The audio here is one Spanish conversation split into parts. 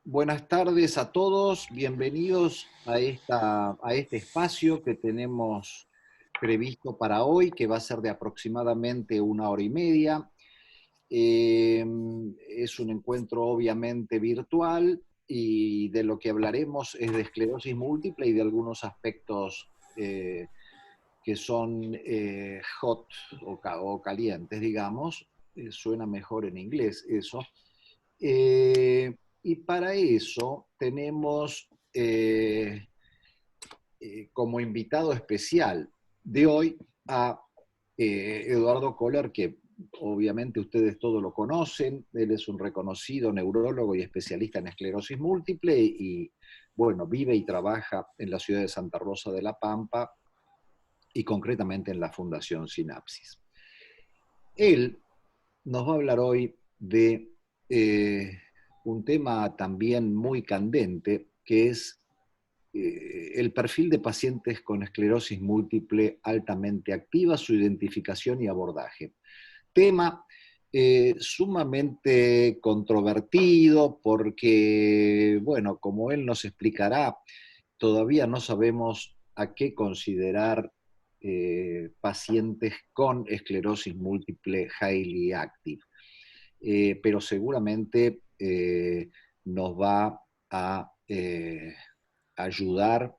Buenas tardes a todos, bienvenidos a este espacio que tenemos previsto para hoy, que va a ser de aproximadamente 1 hora y media. Es un encuentro obviamente virtual y de lo que hablaremos es de esclerosis múltiple y de algunos aspectos que son hot o calientes, digamos. Suena mejor en inglés eso. Y para eso tenemos como invitado especial de hoy a Eduardo Kohler, que obviamente ustedes todos lo conocen. Él es un reconocido neurólogo y especialista en esclerosis múltiple y, bueno, vive y trabaja en la ciudad de Santa Rosa de la Pampa y concretamente en la Fundación Sinapsis. Él nos va a hablar hoy de un tema también muy candente, que es el perfil de pacientes con esclerosis múltiple altamente activa, su identificación y abordaje. Tema sumamente controvertido porque, bueno, como él nos explicará, todavía no sabemos a qué considerar pacientes con esclerosis múltiple highly active. Pero seguramente nos va a ayudar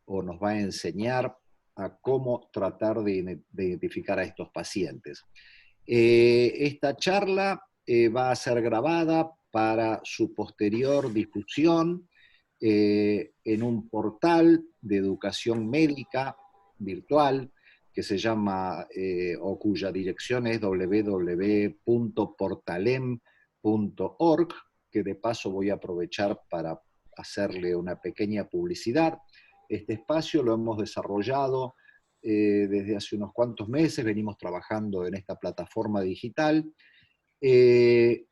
o nos va a enseñar a cómo tratar de identificar a estos pacientes. Esta charla va a ser grabada para su posterior difusión en un portal de educación médica virtual que se llama, o cuya dirección es www.portalem.org, que de paso voy a aprovechar para hacerle una pequeña publicidad. Este espacio lo hemos desarrollado desde hace unos cuantos meses, venimos trabajando en esta plataforma digital, y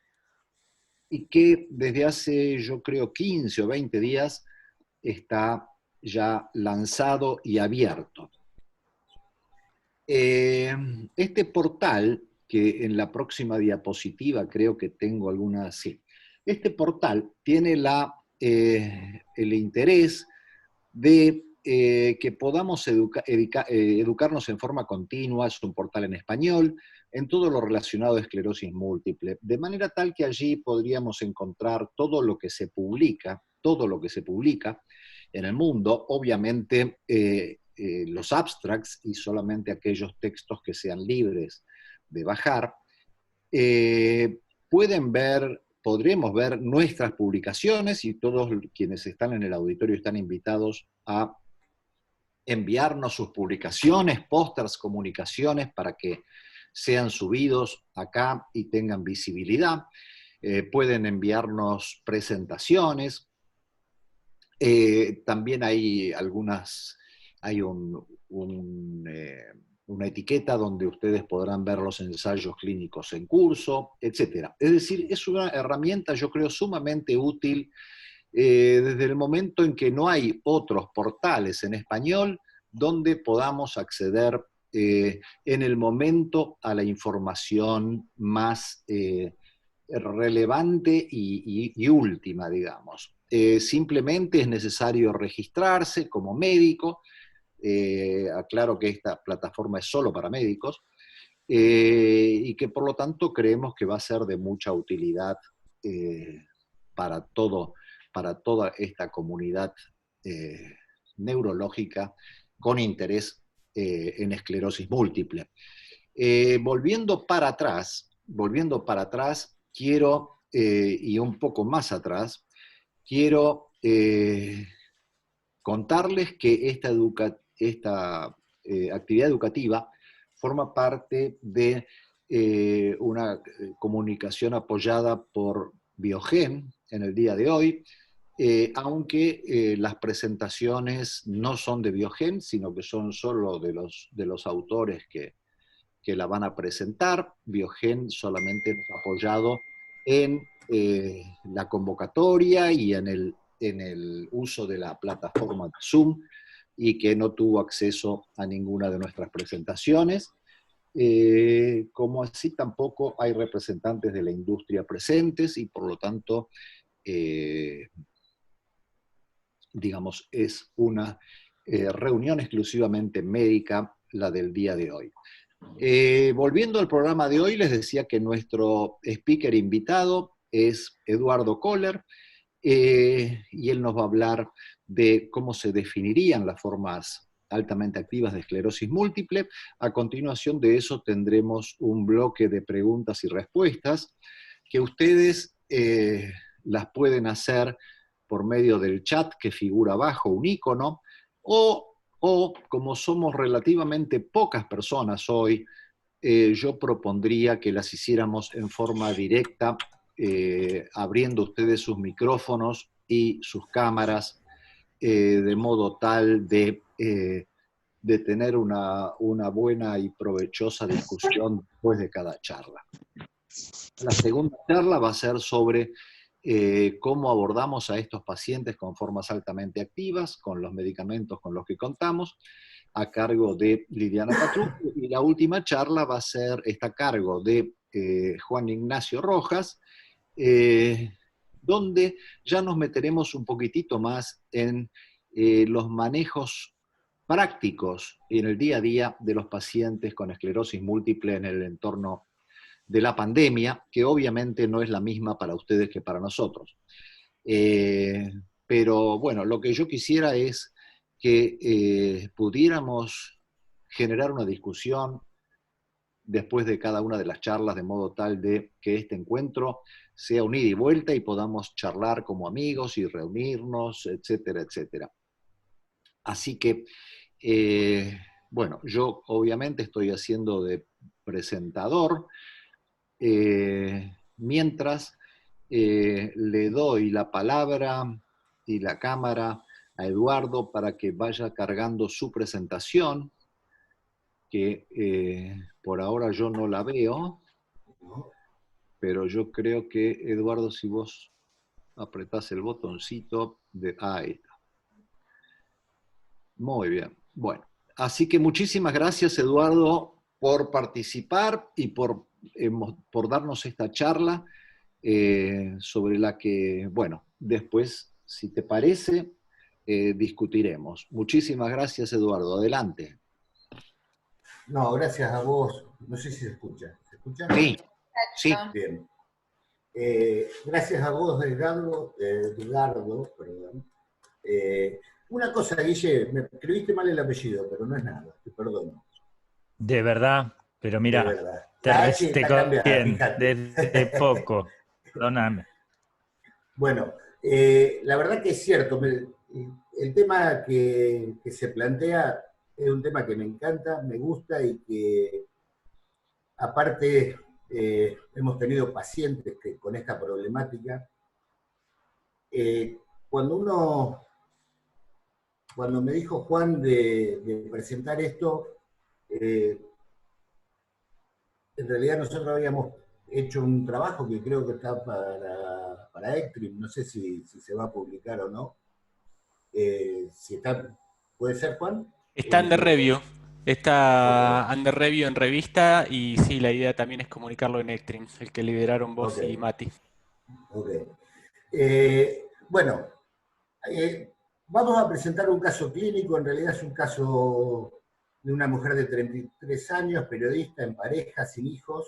que desde hace, yo creo, 15 o 20 días está ya lanzado y abierto. Este portal, que en la próxima diapositiva creo que tengo alguna, sí. Este portal tiene el interés de que podamos educarnos en forma continua. Es un portal en español, en todo lo relacionado a esclerosis múltiple, de manera tal que allí podríamos encontrar todo lo que se publica en el mundo, obviamente los abstracts y solamente aquellos textos que sean libres de bajar. Podremos ver nuestras publicaciones y todos quienes están en el auditorio están invitados a enviarnos sus publicaciones, pósters, comunicaciones para que sean subidos acá y tengan visibilidad. Pueden enviarnos presentaciones. También hay una etiqueta donde ustedes podrán ver los ensayos clínicos en curso, etc. Es decir, es una herramienta, yo creo, sumamente útil desde el momento en que no hay otros portales en español donde podamos acceder en el momento a la información más relevante y última, digamos. Simplemente es necesario registrarse como médico. Aclaro que esta plataforma es solo para médicos, y que por lo tanto creemos que va a ser de mucha utilidad para toda esta comunidad neurológica con interés en esclerosis múltiple. Volviendo para atrás, quiero, y un poco más atrás, quiero contarles que esta actividad educativa forma parte de una comunicación apoyada por Biogen en el día de hoy, aunque las presentaciones no son de Biogen, sino que son solo de los autores que la van a presentar. Biogen solamente nos ha apoyado en la convocatoria y en el uso de la plataforma de Zoom, y que no tuvo acceso a ninguna de nuestras presentaciones. Como así tampoco hay representantes de la industria presentes y por lo tanto digamos, es una reunión exclusivamente médica, la del día de hoy. Volviendo al programa de hoy, les decía que nuestro speaker invitado es Eduardo Kohler, y él nos va a hablar de cómo se definirían las formas altamente activas de esclerosis múltiple. A continuación de eso tendremos un bloque de preguntas y respuestas que ustedes las pueden hacer por medio del chat que figura abajo, un icono, o como somos relativamente pocas personas hoy, yo propondría que las hiciéramos en forma directa, abriendo ustedes sus micrófonos y sus cámaras, de modo tal de tener una buena y provechosa discusión después de cada charla. La segunda charla va a ser sobre cómo abordamos a estos pacientes con formas altamente activas, con los medicamentos con los que contamos, a cargo de Liliana Patrucco, y la última charla está a cargo de Juan Ignacio Rojas, donde ya nos meteremos un poquitito más en los manejos prácticos en el día a día de los pacientes con esclerosis múltiple en el entorno de la pandemia, que obviamente no es la misma para ustedes que para nosotros. Pero bueno, lo que yo quisiera es que pudiéramos generar una discusión después de cada una de las charlas, de modo tal de que este encuentro sea un ida y vuelta y podamos charlar como amigos y reunirnos, etcétera, etcétera. Así que, bueno, yo obviamente estoy haciendo de presentador, mientras le doy la palabra y la cámara a Eduardo para que vaya cargando su presentación, que por ahora yo no la veo, pero yo creo que, Eduardo, si vos apretás el botoncito de... ahí está. Muy bien. Bueno, así que muchísimas gracias, Eduardo, por participar y por darnos esta charla, sobre la que, bueno, después, si te parece, discutiremos. Muchísimas gracias, Eduardo. Adelante. No, gracias a vos. No sé si se escucha. ¿Se escucha? Sí, sí. Bien. Gracias a vos, Edgardo, perdón. Una cosa, Guille, me escribiste mal el apellido, pero no es nada, te perdono. De verdad, pero mira, De verdad. te La H está cambiada, bien, fíjate. desde poco, perdóname. Bueno, la verdad que es cierto, el tema que se plantea es un tema que me encanta, me gusta y que aparte hemos tenido pacientes que, con esta problemática. Cuando me dijo Juan de presentar esto, en realidad nosotros habíamos hecho un trabajo que creo que está para ECTRIM, no sé si se va a publicar o no. Si está, ¿puede ser, Juan? Está under review. Está Okay. under review en revista y sí, la idea también es comunicarlo en Ectrim, el que lideraron vos y Mati. Okay. Bueno, vamos a presentar un caso clínico, en realidad es un caso de una mujer de 33 años, periodista, en pareja, sin hijos,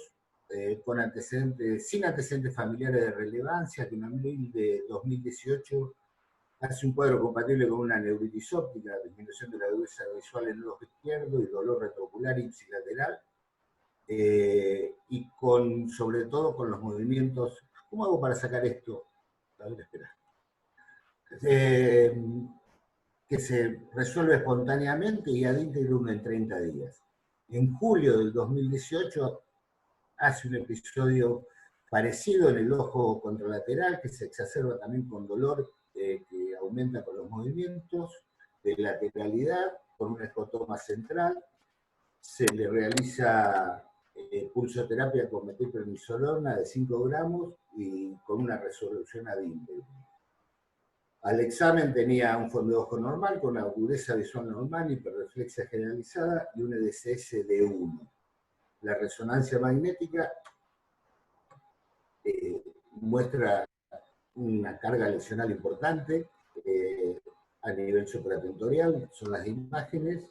sin antecedentes familiares de relevancia, que en abril de 2018 hace un cuadro compatible con una neuritis óptica, disminución de la agudeza visual en el ojo izquierdo y dolor retroocular ipsilateral, y sobre todo con los movimientos. ¿Cómo hago para sacar esto? A ver, espera. Que se resuelve espontáneamente y ad integrum en 30 días. En julio del 2018 hace un episodio parecido en el ojo contralateral, que se exacerba también con dolor que aumenta con los movimientos, de lateralidad, con un escotoma central. Se le realiza pulsoterapia con metilprednisolona de 5 gramos y con una resolución ad integrum. Al examen tenía un fondo de ojo normal, con agudeza visual normal, hiperreflexia generalizada y un EDSS de 1. La resonancia magnética muestra una carga lesional importante a nivel supratentorial, son las imágenes,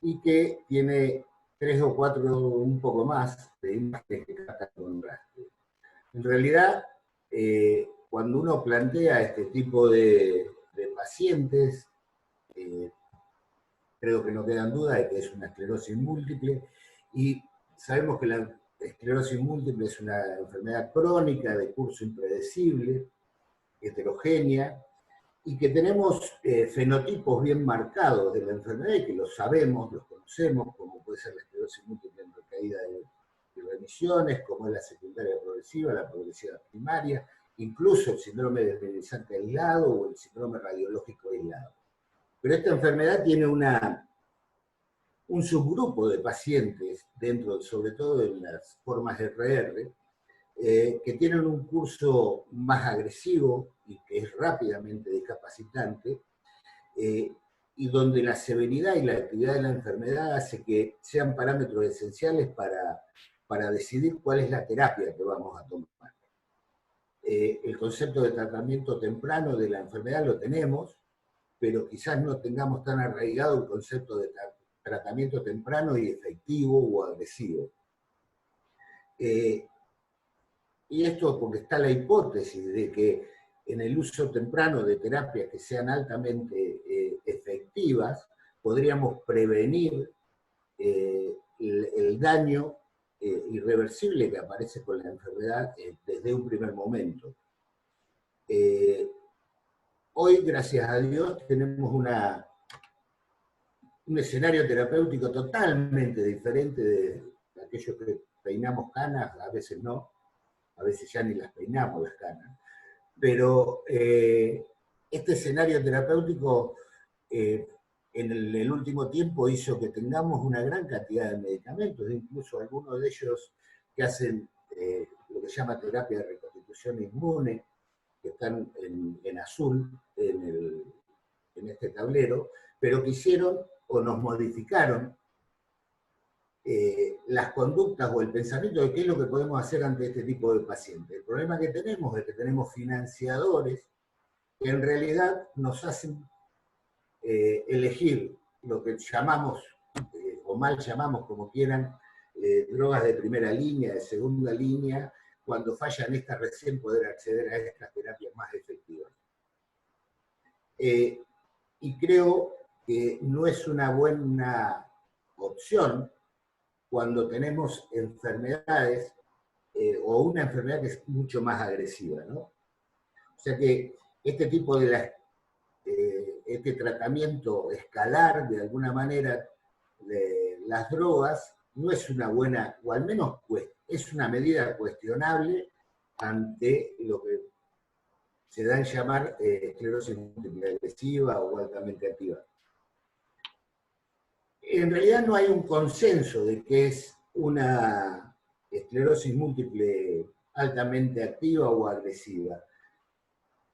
y que tiene 3 o 4, un poco más, de imágenes que captan contraste. En realidad, cuando uno plantea este tipo de pacientes, creo que no quedan dudas de que es una esclerosis múltiple, y sabemos que la esclerosis múltiple es una enfermedad crónica de curso impredecible, heterogénea, y que tenemos fenotipos bien marcados de la enfermedad y que los sabemos, los conocemos, como puede ser la esclerosis múltiple en recaída de remisiones, como es la secundaria progresiva, la progresiva primaria, incluso el síndrome desmineralizante aislado o el síndrome radiológico aislado. Pero esta enfermedad tiene un subgrupo de pacientes, dentro, sobre todo en las formas RR, que tienen un curso más agresivo y que es rápidamente discapacitante, y donde la severidad y la actividad de la enfermedad hace que sean parámetros esenciales para decidir cuál es la terapia que vamos a tomar. El concepto de tratamiento temprano de la enfermedad lo tenemos, pero quizás no tengamos tan arraigado el concepto de tratamiento temprano y efectivo o agresivo. Y esto porque está la hipótesis de que en el uso temprano de terapias que sean altamente efectivas, podríamos prevenir el daño irreversible que aparece con la enfermedad desde un primer momento. Hoy, gracias a Dios, tenemos un escenario terapéutico totalmente diferente de aquellos que peinamos canas, a veces no, a veces ya ni las peinamos las canas, pero este escenario terapéutico en el último tiempo hizo que tengamos una gran cantidad de medicamentos, incluso algunos de ellos que hacen lo que se llama terapia de reconstitución inmune, que están en azul en este tablero, pero que hicieron o nos modificaron las conductas o el pensamiento de qué es lo que podemos hacer ante este tipo de pacientes. El problema que tenemos es que tenemos financiadores que en realidad nos hacen elegir lo que llamamos, o mal llamamos como quieran, drogas de primera línea, de segunda línea, cuando fallan estas recién poder acceder a estas terapias más efectivas. Y creo que no es una buena opción cuando tenemos enfermedades o una enfermedad que es mucho más agresiva, ¿no? O sea que este tipo de este tratamiento escalar, de alguna manera, de las drogas, no es una buena, o al menos es una medida cuestionable ante lo que se da en llamar esclerosis múltiple agresiva o altamente activa. En realidad no hay un consenso de que es una esclerosis múltiple altamente activa o agresiva.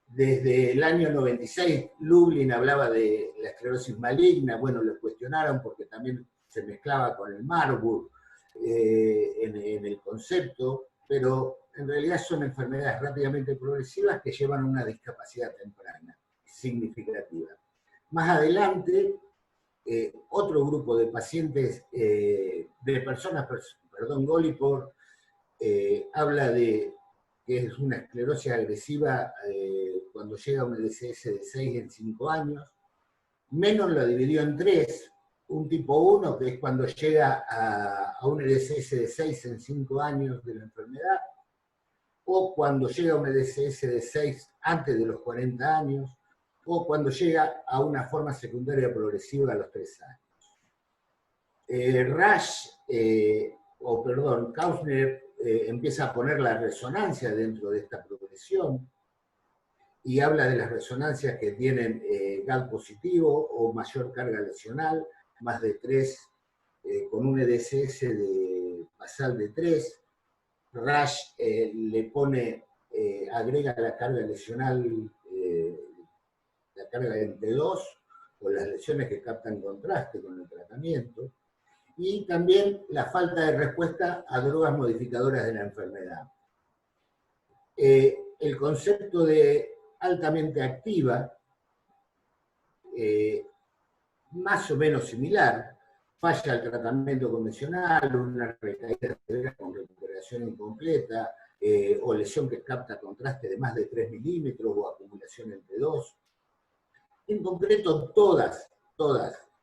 Desde el año 96, Lublin hablaba de la esclerosis maligna, bueno, lo cuestionaron porque también se mezclaba con el Marburg en el concepto, pero en realidad son enfermedades rápidamente progresivas que llevan a una discapacidad temprana, significativa. Más adelante, otro grupo de pacientes, Gollipor, habla de que es una esclerosis agresiva cuando llega a un LCS de 6 en 5 años. Menon lo dividió en 3, un tipo 1, que es cuando llega a un LCS de 6 en 5 años de la enfermedad, o cuando llega a un LCS de 6 antes de los 40 años, o cuando llega a una forma secundaria progresiva a los 3 años. Kausner empieza a poner la resonancia dentro de esta progresión y habla de las resonancias que tienen GAD positivo o mayor carga lesional, más de 3, con un EDSS basal de 3. Rasch agrega la carga lesional, la carga entre 2, o las lesiones que captan contraste con el tratamiento, y también la falta de respuesta a drogas modificadoras de la enfermedad. el concepto de altamente activa, más o menos similar, falla el tratamiento convencional, una recaída severa con recuperación incompleta, o lesión que capta contraste de más de 3 milímetros o acumulación entre 2. En concreto, todas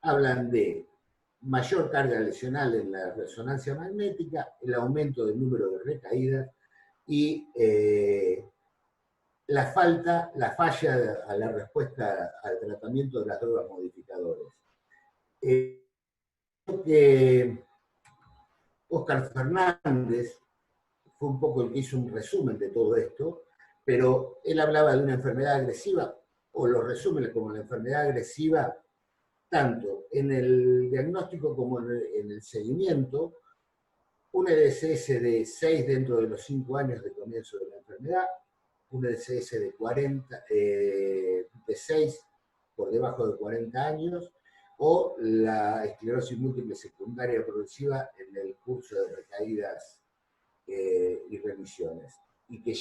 hablan de mayor carga lesional en la resonancia magnética, el aumento del número de recaídas y la falla a la respuesta al tratamiento de las drogas modificadoras. Creo que Óscar Fernández fue un poco el que hizo un resumen de todo esto, pero él hablaba de una enfermedad agresiva, o lo resume como la enfermedad agresiva, tanto en el diagnóstico como en el seguimiento, un EDSS de 6 dentro de los 5 años de comienzo de la enfermedad, un EDSS de 6 por debajo de 40 años, o la esclerosis múltiple secundaria progresiva en el curso de recaídas y remisiones, y que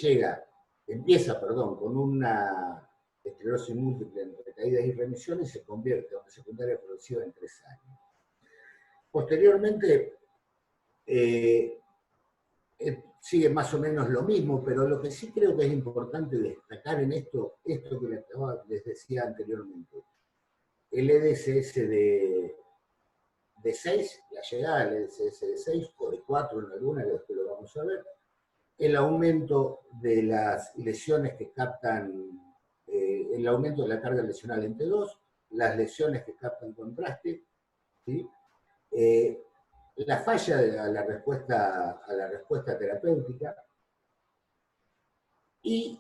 empieza con una esclerosis múltiple en recaídas y remisiones y se convierte en una secundaria progresiva en 3 años. Posteriormente, sigue más o menos lo mismo, pero lo que sí creo que es importante destacar en esto que les decía anteriormente, el EDSS de 6, la llegada del EDSS de 6, o de 4 en alguna, que después lo vamos a ver, el aumento de las lesiones que captan, el aumento de la carga lesional en T2, las lesiones que captan contraste, ¿sí? La falla a la respuesta terapéutica y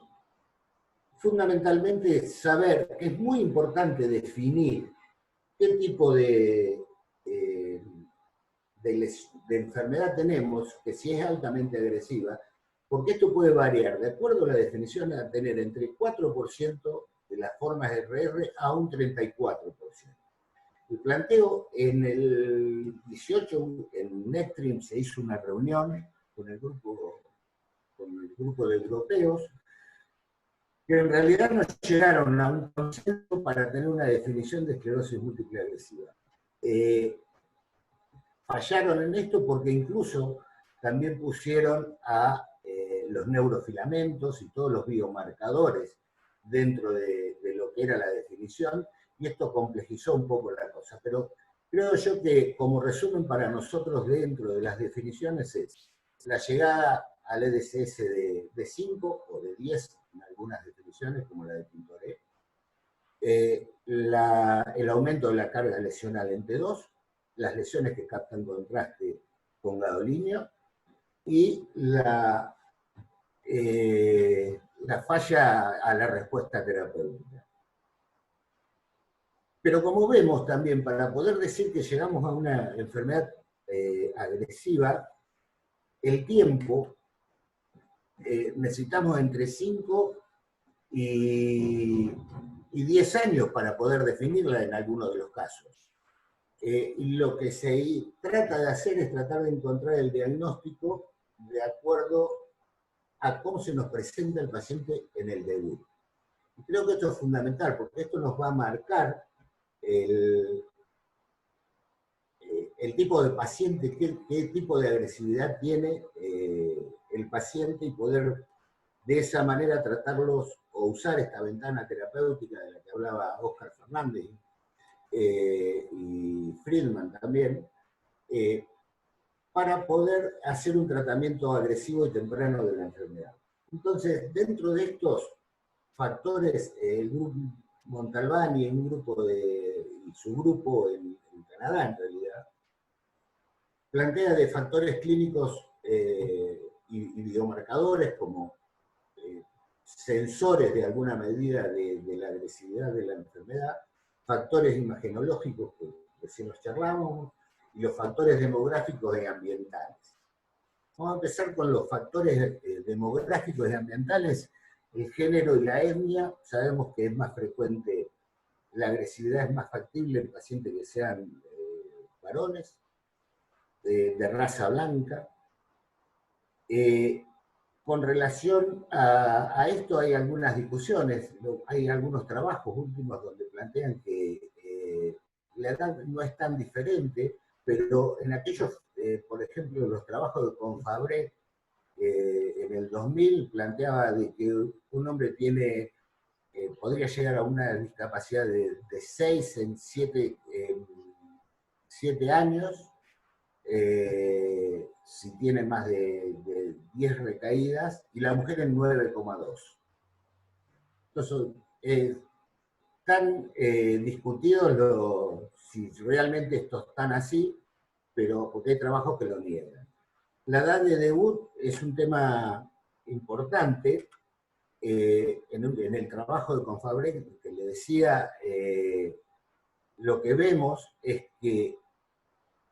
fundamentalmente saber que es muy importante definir qué tipo de enfermedad tenemos, que si es altamente agresiva, porque esto puede variar, de acuerdo a la definición, a tener entre 4% de las formas de RR a un 34%. El planteo en el 18, en Nectrim, se hizo una reunión con el grupo de europeos, que en realidad no llegaron a un consenso para tener una definición de esclerosis múltiple agresiva. Fallaron en esto porque incluso también pusieron a los neurofilamentos y todos los biomarcadores dentro de lo que era la definición, y esto complejizó un poco la cosa. Pero creo yo que como resumen para nosotros dentro de las definiciones es la llegada al EDSS de 5 o de 10 en algunas definiciones, como la de Pintoré, el aumento de la carga lesional en T2, las lesiones que captan contraste con gadolinio, y la falla a la respuesta terapéutica. Pero como vemos también, para poder decir que llegamos a una enfermedad agresiva, el tiempo, necesitamos entre 5 y 10 años para poder definirla en algunos de los casos. Y lo que se trata de hacer es tratar de encontrar el diagnóstico de acuerdo a cómo se nos presenta el paciente en el debut. Y creo que esto es fundamental, porque esto nos va a marcar el tipo de paciente, qué tipo de agresividad tiene el paciente, y poder de esa manera tratarlos o usar esta ventana terapéutica de la que hablaba Óscar Fernández y Friedman también, para poder hacer un tratamiento agresivo y temprano de la enfermedad. Entonces, dentro de estos factores, el grupo Montalbani, y su grupo en Canadá, en realidad, plantea de factores clínicos y biomarcadores como sensores de alguna medida de la agresividad de la enfermedad, factores imagenológicos que recién nos charlamos, y los factores demográficos y ambientales. Vamos a empezar con los factores demográficos y ambientales. El género y la etnia, sabemos que es más frecuente, la agresividad es más factible en pacientes que sean varones, de raza blanca. con relación a esto hay algunas discusiones, hay algunos trabajos últimos donde plantean que la edad no es tan diferente, pero en aquellos, por ejemplo, los trabajos de Confabré, en el 2000 planteaba de que un hombre podría llegar a una discapacidad de 6 en 7 años, si tiene más de 10 recaídas, y la mujer en 9,2. Entonces, están discutidos si realmente estos están así, pero porque hay trabajos que lo niegan. La edad de debut es un tema importante. En el trabajo de Confabré, que le decía, lo que vemos es que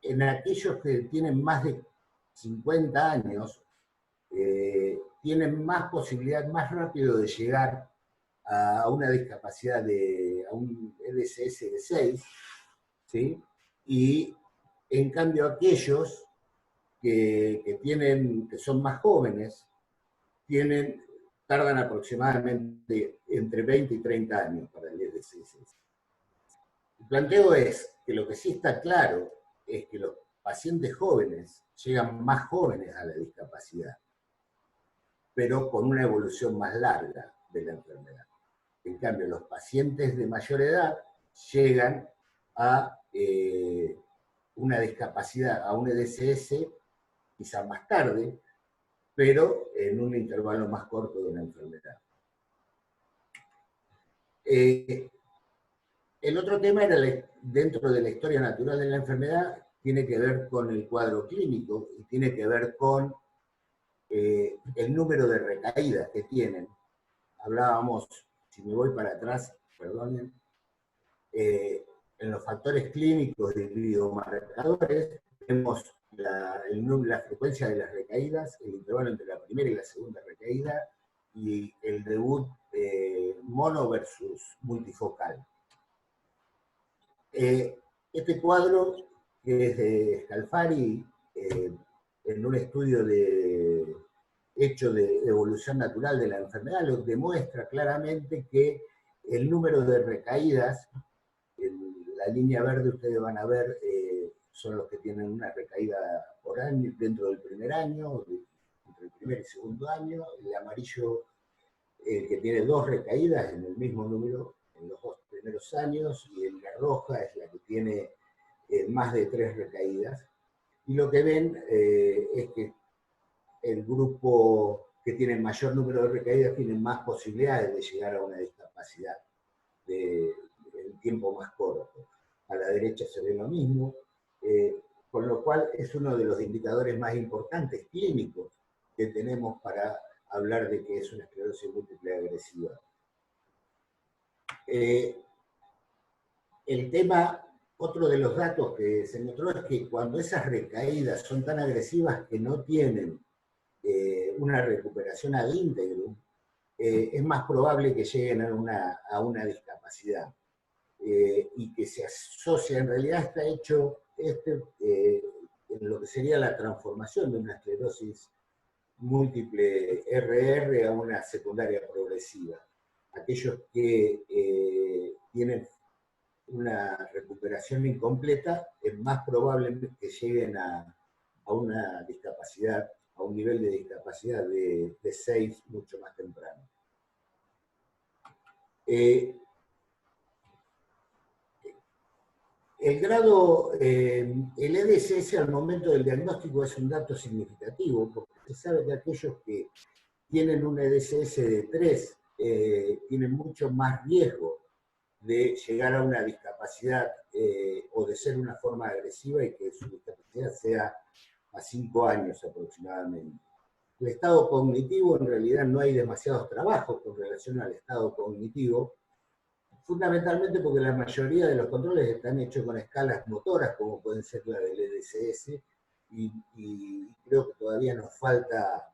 en aquellos que tienen más de 50 años, tienen más posibilidad, más rápido de llegar a una discapacidad, a un EDSS de 6, ¿sí? Y en cambio aquellos que son más jóvenes, tardan aproximadamente entre 20 y 30 años para el EDSS. El planteo es que lo que sí está claro es que los pacientes jóvenes llegan más jóvenes a la discapacidad, pero con una evolución más larga de la enfermedad. En cambio, los pacientes de mayor edad llegan a una discapacidad, a un EDSS, quizás más tarde, pero en un intervalo más corto de la enfermedad. El otro tema era, dentro de la historia natural de la enfermedad, tiene que ver con el cuadro clínico y tiene que ver con el número de recaídas que tienen. Hablábamos, si me voy para atrás, perdonen, en los factores clínicos de biomarcadores, vemos la frecuencia de las recaídas, el intervalo entre la primera y la segunda recaída, y el debut mono versus multifocal. Este cuadro, que es de Scalfari, en un estudio hecho de evolución natural de la enfermedad, lo demuestra claramente que el número de recaídas, en la línea verde ustedes van a ver, son los que tienen una recaída por año dentro del primer año, entre el primer y segundo año, el amarillo, que tiene 2 recaídas en el mismo número en los 2 primeros años, y la roja es la que tiene más de 3 recaídas. Y lo que ven es que el grupo que tiene mayor número de recaídas tiene más posibilidades de llegar a una discapacidad en tiempo más corto. A la derecha se ve lo mismo, con lo cual es uno de los indicadores más importantes clínicos que tenemos para hablar de que es una esclerosis múltiple agresiva. El tema, otro de los datos que se encontró es que cuando esas recaídas son tan agresivas que no tienen una recuperación ad íntegro, es más probable que lleguen a una discapacidad. Y que se asocia, en realidad está hecho en lo que sería la transformación de una esclerosis múltiple RR a una secundaria progresiva. Aquellos que tienen una recuperación incompleta, es más probable que lleguen a una discapacidad, a un nivel de discapacidad de 6 mucho más temprano. El grado, el EDSS al momento del diagnóstico es un dato significativo, porque se sabe que aquellos que tienen un EDSS de 3 tienen mucho más riesgo de llegar a una discapacidad o de ser una forma agresiva y que su discapacidad sea a 5 años aproximadamente. El estado cognitivo, en realidad no hay demasiados trabajos con relación al estado cognitivo, fundamentalmente porque la mayoría de los controles están hechos con escalas motoras, como pueden ser la del EDSS, y creo que todavía nos falta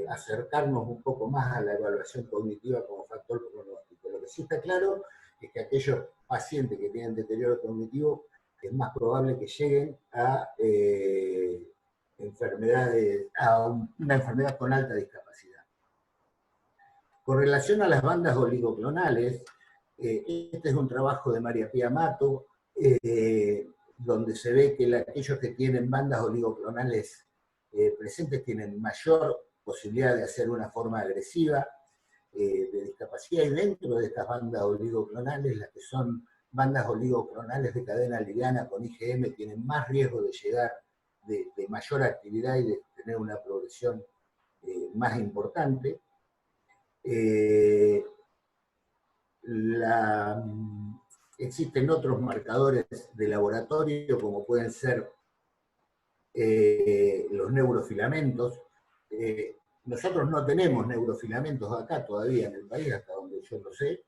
acercarnos un poco más a la evaluación cognitiva como factor pronóstico. Lo que sí está claro es que aquellos pacientes que tienen deterioro cognitivo es más probable que lleguen a enfermedades, a una enfermedad con alta discapacidad. Con relación a las bandas oligoclonales, este es un trabajo de María Pía Mato, donde se ve que aquellos que tienen bandas oligoclonales presentes tienen mayor posibilidad de hacer una forma agresiva de discapacidad, y dentro de estas bandas oligoclonales, las que son bandas oligoclonales de cadena liviana con IgM tienen más riesgo de llegar de mayor actividad y de tener una progresión más importante. Existen otros marcadores de laboratorio, como pueden ser los neurofilamentos. Nosotros no tenemos neurofilamentos acá todavía en el país, hasta donde yo lo sé,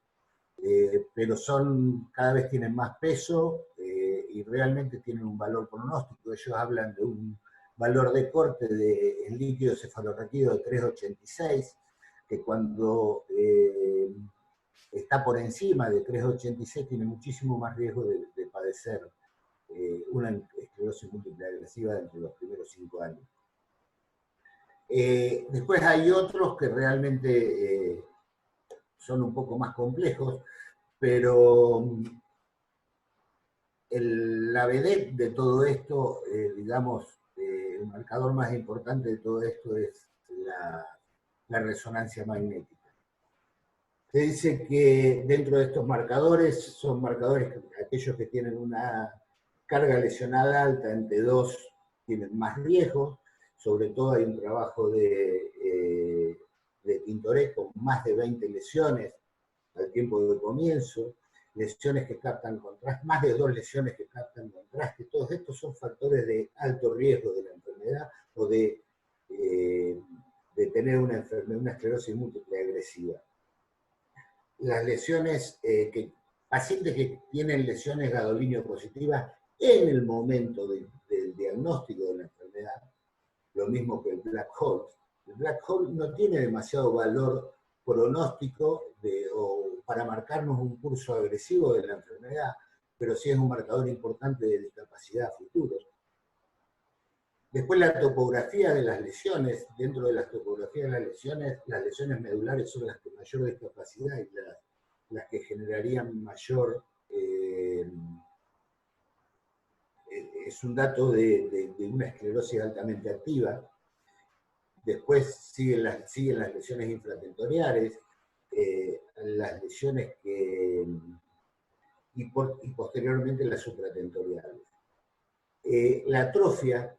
pero cada vez tienen más peso y realmente tienen un valor pronóstico. Ellos hablan de un valor de corte en líquido cefalorraquídeo de 3,86, que cuando está por encima de 3,86 tiene muchísimo más riesgo de padecer una esclerosis múltiple agresiva dentro de los primeros 5 años. Después hay otros que realmente son un poco más complejos, pero la vedette de todo esto, digamos, el marcador más importante de todo esto es la resonancia magnética. Se dice que dentro de estos marcadores, son marcadores aquellos que tienen una carga lesional alta en T2 tienen más riesgos. Sobre todo hay un trabajo de Tintoré con más de 20 lesiones al tiempo de comienzo, lesiones que captan contraste, más de 2 lesiones que captan contraste. Todos estos son factores de alto riesgo de la enfermedad o de tener una esclerosis múltiple agresiva. Las lesiones, pacientes que tienen lesiones gadolinio positivas en el momento del diagnóstico de la enfermedad, lo mismo que el black hole. El black hole no tiene demasiado valor pronóstico o para marcarnos un curso agresivo de la enfermedad, pero sí es un marcador importante de discapacidad futuro. Después la topografía de las lesiones. Dentro de las topografías de las lesiones medulares son las que mayor discapacidad y las que generarían mayor... es un dato de una esclerosis altamente activa. Después siguen las lesiones infratentoriales, las lesiones y posteriormente las supratentoriales. La atrofia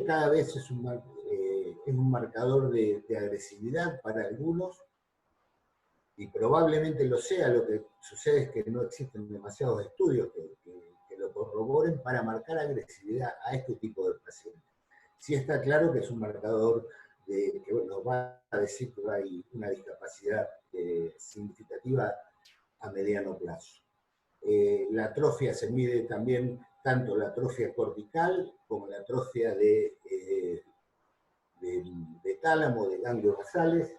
cada vez es un marcador de agresividad para algunos, y probablemente lo sea. Lo que sucede es que no existen demasiados estudios que lo corroboren para marcar agresividad a este tipo de pacientes. Sí está claro que es un marcador que nos va a decir que hay una discapacidad significativa a mediano plazo. La atrofia se mide también, tanto la atrofia cortical como la atrofia de tálamo, de ganglios basales.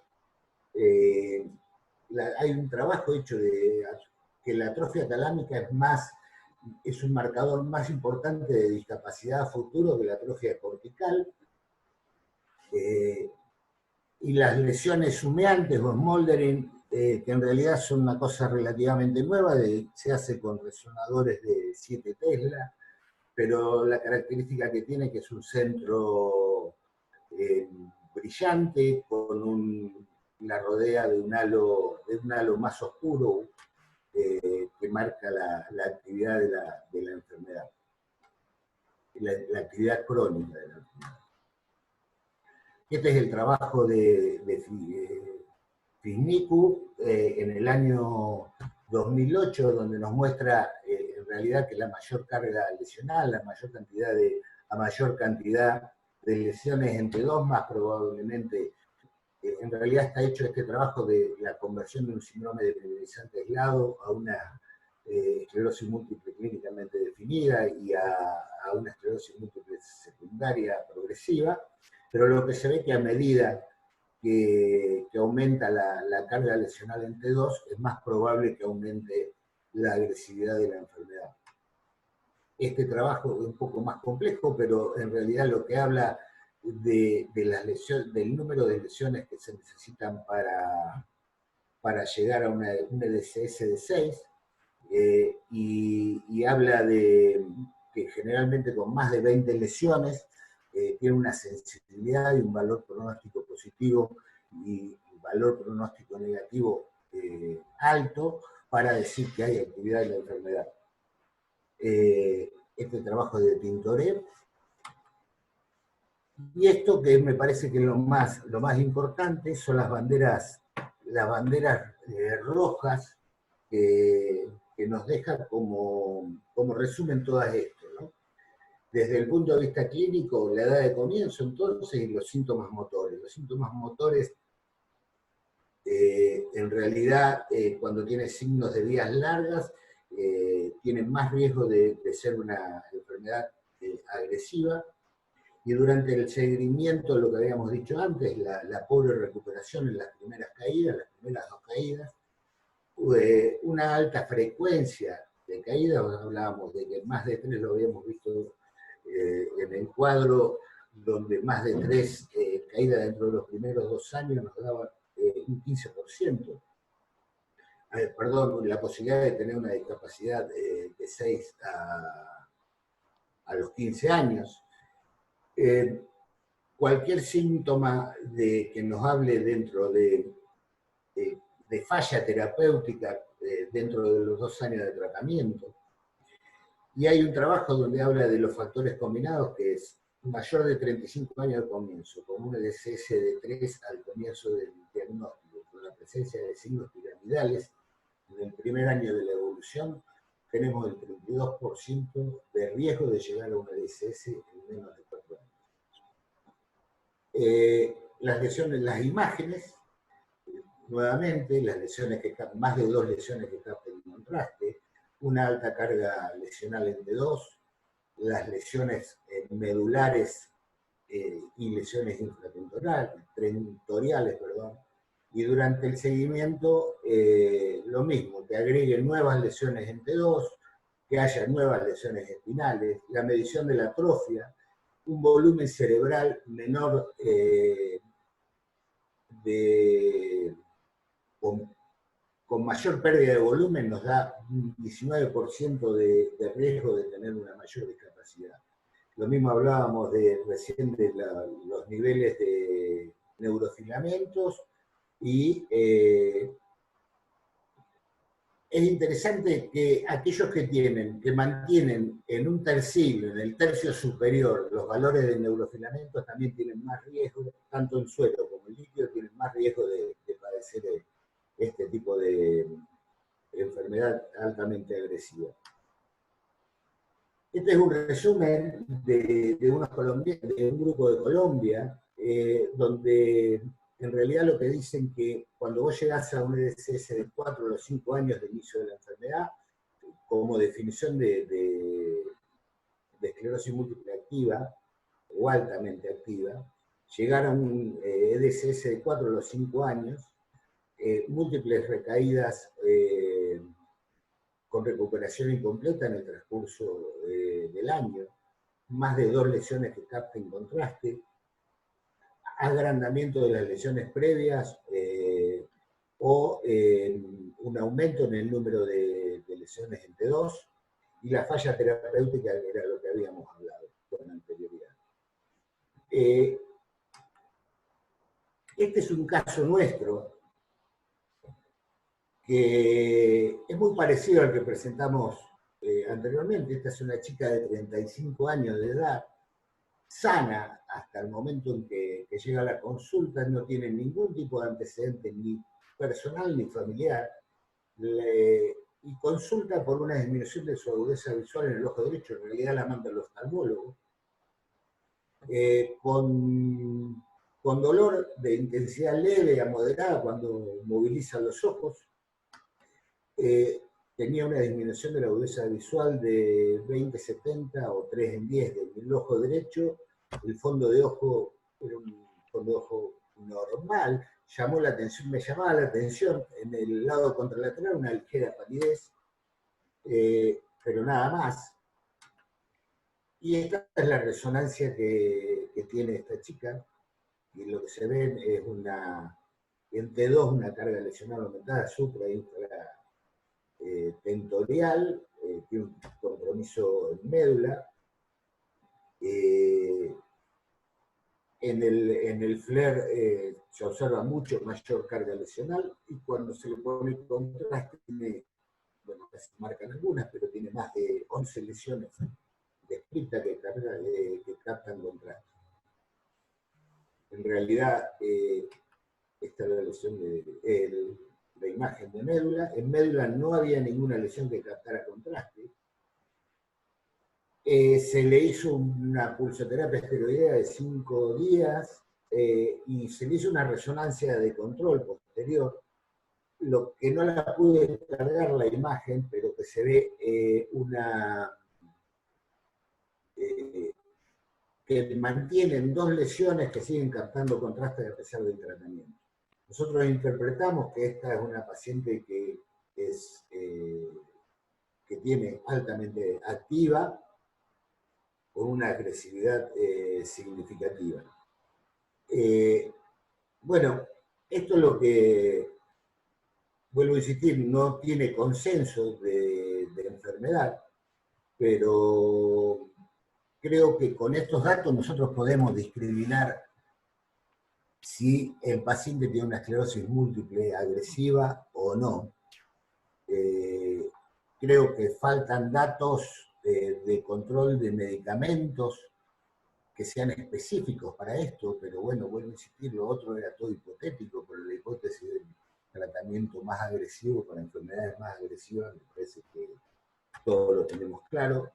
Hay un trabajo hecho que la atrofia talámica es un marcador más importante de discapacidad a futuro que la atrofia cortical. Y las lesiones humeantes o smoldering, que en realidad son una cosa relativamente nueva, se hace con resonadores de 7 Tesla, pero la característica que tiene es que es un centro brillante, con la rodea de un halo más oscuro que marca la actividad de la enfermedad, la actividad crónica de la enfermedad. Este es el trabajo de Fisniku en el año 2008, donde nos muestra en realidad que la mayor carga lesional, a mayor cantidad de lesiones entre dos, más probablemente, en realidad está hecho este trabajo de la conversión de un síndrome depolarizante aislado a una esclerosis múltiple clínicamente definida y a una esclerosis múltiple secundaria progresiva. Pero lo que se ve que a medida que aumenta la carga lesional en T2, es más probable que aumente la agresividad de la enfermedad. Este trabajo es un poco más complejo, pero en realidad lo que habla del número de lesiones que se necesitan para para llegar a un EDSS de 6, y habla de que generalmente con más de 20 lesiones tiene una sensibilidad y un valor pronóstico positivo y un valor pronóstico negativo alto para decir que hay actividad en la enfermedad. Este trabajo de Tintoret. Y esto que me parece que es lo más importante son las banderas rojas que nos deja como resumen todas esto, ¿no? Desde el punto de vista clínico, la edad de comienzo entonces y los síntomas motores. Los síntomas motores, en realidad, cuando tiene signos de vías largas, tienen más riesgo de ser una enfermedad agresiva. Y durante el seguimiento, lo que habíamos dicho antes, la pobre recuperación en las primeras caídas, las primeras 2 caídas, una alta frecuencia de caídas, hablábamos de que más de 3 lo habíamos visto en el cuadro, donde más de 3 caídas dentro de los primeros 2 años nos daban un 15%. Perdón, la posibilidad de tener una discapacidad de 6 a los 15 años. Cualquier síntoma que nos hable dentro de falla terapéutica dentro de los 2 años de tratamiento. Y hay un trabajo donde habla de los factores combinados, que es mayor de 35 años de comienzo, con un EDSS de 3 al comienzo del diagnóstico, con la presencia de signos piramidales. En el primer año de la evolución tenemos el 32% de riesgo de llegar a un EDSS en menos de 4 años. Las lesiones, las imágenes, nuevamente, las lesiones más de 2 lesiones que capten contraste, una alta carga lesional en T2, las lesiones medulares y lesiones infratentoriales, y durante el seguimiento lo mismo, que agreguen nuevas lesiones en T2, que haya nuevas lesiones espinales, la medición de la atrofia, un volumen cerebral menor con mayor pérdida de volumen nos da un 19% de riesgo de tener una mayor discapacidad. Lo mismo hablábamos recién de los niveles de neurofilamentos y es interesante que aquellos que mantienen en un tercilio, en el tercio superior, los valores de neurofilamentos también tienen más riesgo, tanto en suero como en líquido, tienen más riesgo de padecer este tipo de enfermedad altamente agresiva. Este es un resumen de un grupo de Colombia, donde en realidad lo que dicen que cuando vos llegás a un EDSS de 4 a los 5 años de inicio de la enfermedad, como definición de esclerosis múltiple activa o altamente activa, llegar a un EDSS de 4 a los 5 años, múltiples recaídas con recuperación incompleta en el transcurso del año, más de 2 lesiones que capten contraste, agrandamiento de las lesiones previas o un aumento en el número de lesiones en T2 y la falla terapéutica, que era lo que habíamos hablado con anterioridad. Este es un caso nuestro que es muy parecido al que presentamos anteriormente. Esta es una chica de 35 años de edad, sana hasta el momento en que llega a la consulta, no tiene ningún tipo de antecedente ni personal ni familiar, y consulta por una disminución de su agudeza visual en el ojo derecho, en realidad la manda al oftalmólogo, con dolor de intensidad leve a moderada cuando moviliza los ojos, tenía una disminución de la agudeza visual de 20/70 o 3/10 del ojo derecho, el fondo de ojo era un fondo de ojo normal, me llamaba la atención en el lado contralateral una ligera palidez, pero nada más. Y esta es la resonancia que tiene esta chica, y lo que se ve es una en T2 una carga lesional aumentada supra tentorial, tiene un compromiso en médula. En el FLAIR se observa mucho mayor carga lesional y cuando se le pone contraste tiene, bueno, se marcan algunas, pero tiene más de 11 lesiones descritas que captan contraste. En realidad, esta es la lesión de la imagen de médula. En médula no había ninguna lesión que captara contraste. Se le hizo una pulsoterapia esteroidea de 5 días y se le hizo una resonancia de control posterior. Lo que no la pude cargar la imagen, pero que se ve que mantienen 2 lesiones que siguen captando contraste a pesar del tratamiento. Nosotros interpretamos que esta es una paciente que tiene altamente activa, con una agresividad significativa. Bueno, esto es lo que, vuelvo a insistir, no tiene consenso de enfermedad, pero creo que con estos datos nosotros podemos discriminar si el paciente tiene una esclerosis múltiple agresiva o no. Creo que faltan datos de control de medicamentos que sean específicos para esto, pero bueno, vuelvo a insistir, lo otro era todo hipotético, pero la hipótesis del tratamiento más agresivo para enfermedades más agresivas me parece que todos lo tenemos claro.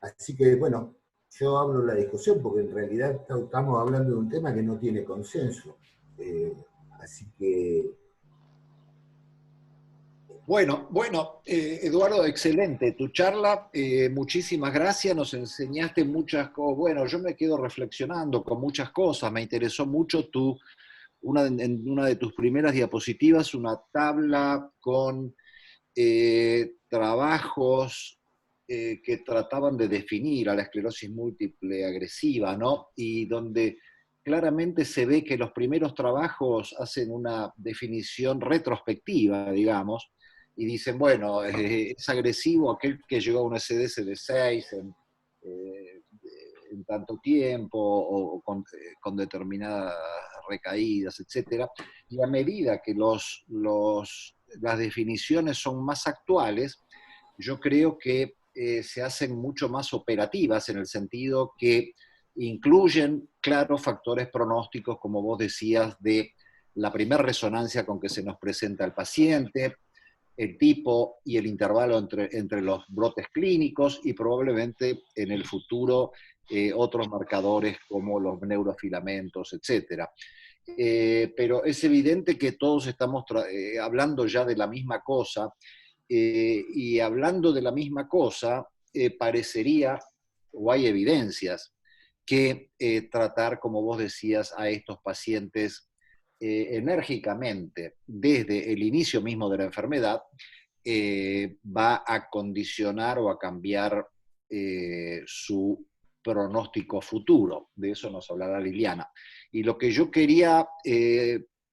Así que, bueno, yo abro la discusión porque en realidad estamos hablando de un tema que no tiene consenso. Así que... Bueno, Eduardo, excelente tu charla, muchísimas gracias, nos enseñaste muchas cosas. Bueno, yo me quedo reflexionando con muchas cosas, me interesó mucho en una de tus primeras diapositivas, una tabla con trabajos que trataban de definir a la esclerosis múltiple agresiva, ¿no? Y donde claramente se ve que los primeros trabajos hacen una definición retrospectiva, digamos, y dicen, bueno, es agresivo aquel que llegó a un SDS de 6 en tanto tiempo o con determinadas recaídas, etc. Y a medida que las definiciones son más actuales, yo creo que se hacen mucho más operativas en el sentido que incluyen, claro, factores pronósticos, como vos decías, de la primera resonancia con que se nos presenta el paciente, el tipo y el intervalo entre los brotes clínicos y probablemente en el futuro otros marcadores como los neurofilamentos, etc. Pero es evidente que todos estamos hablando ya de la misma cosa y hablando de la misma cosa parecería, o hay evidencias, que tratar, como vos decías, a estos pacientes enérgicamente desde el inicio mismo de la enfermedad va a condicionar o a cambiar su pronóstico futuro. De eso nos hablará Liliana. Y lo que yo quería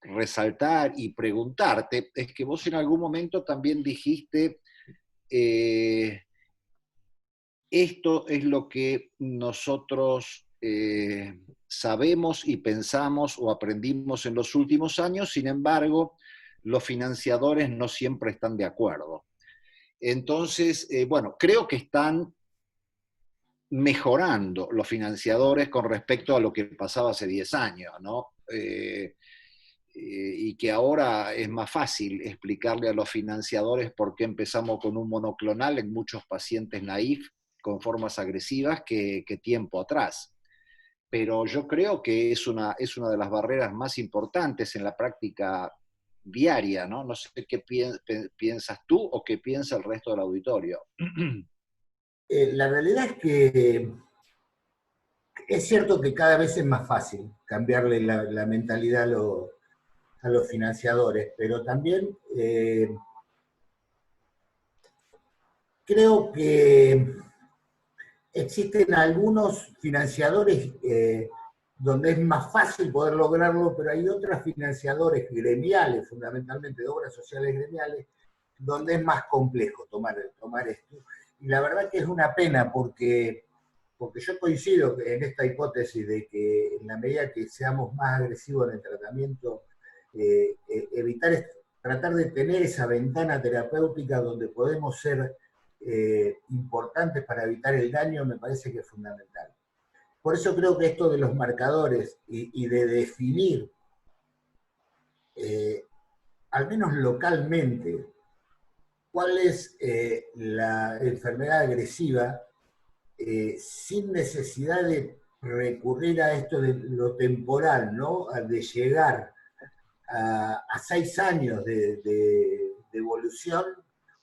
resaltar y preguntarte es que vos en algún momento también dijiste esto es lo que nosotros sabemos y pensamos o aprendimos en los últimos años, sin embargo, los financiadores no siempre están de acuerdo. Entonces, bueno, creo que están mejorando los financiadores con respecto a lo que pasaba hace 10 años, ¿no? Y que ahora es más fácil explicarle a los financiadores por qué empezamos con un monoclonal en muchos pacientes naïf con formas agresivas que tiempo atrás. Pero yo creo que es una de las barreras más importantes en la práctica diaria, ¿no? No sé qué piensas tú o qué piensa el resto del auditorio. La realidad es que es cierto que cada vez es más fácil cambiarle la mentalidad a los financiadores, pero también creo que existen algunos financiadores donde es más fácil poder lograrlo, pero hay otros financiadores gremiales, fundamentalmente de obras sociales gremiales, donde es más complejo tomar esto. Y la verdad que es una pena porque yo coincido en esta hipótesis de que en la medida que seamos más agresivos en el tratamiento, tratar de tener esa ventana terapéutica donde podemos ser importantes para evitar el daño, me parece que es fundamental. Por eso creo que esto de los marcadores y de definir, al menos localmente, cuál es la enfermedad agresiva, sin necesidad de recurrir a esto de lo temporal, ¿no? De llegar a 6 años de evolución,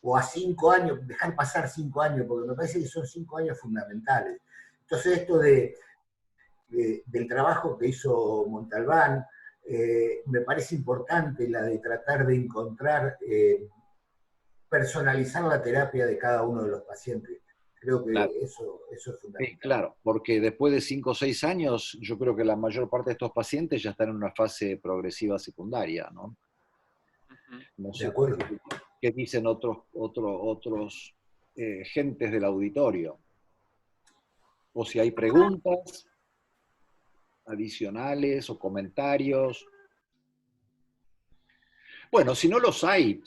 o a 5 años, dejar pasar 5 años, porque me parece que son 5 años fundamentales. Entonces esto del trabajo que hizo Montalbán, me parece importante la de tratar de encontrar, personalizar la terapia de cada uno de los pacientes. Creo que Claro. eso es fundamental. Sí, claro, porque después de 5 o 6 años, yo creo que la mayor parte de estos pacientes ya están en una fase progresiva secundaria, ¿no? No De sé acuerdo. qué dicen otros gentes del auditorio. O si hay preguntas adicionales o comentarios. Bueno, si no los hay,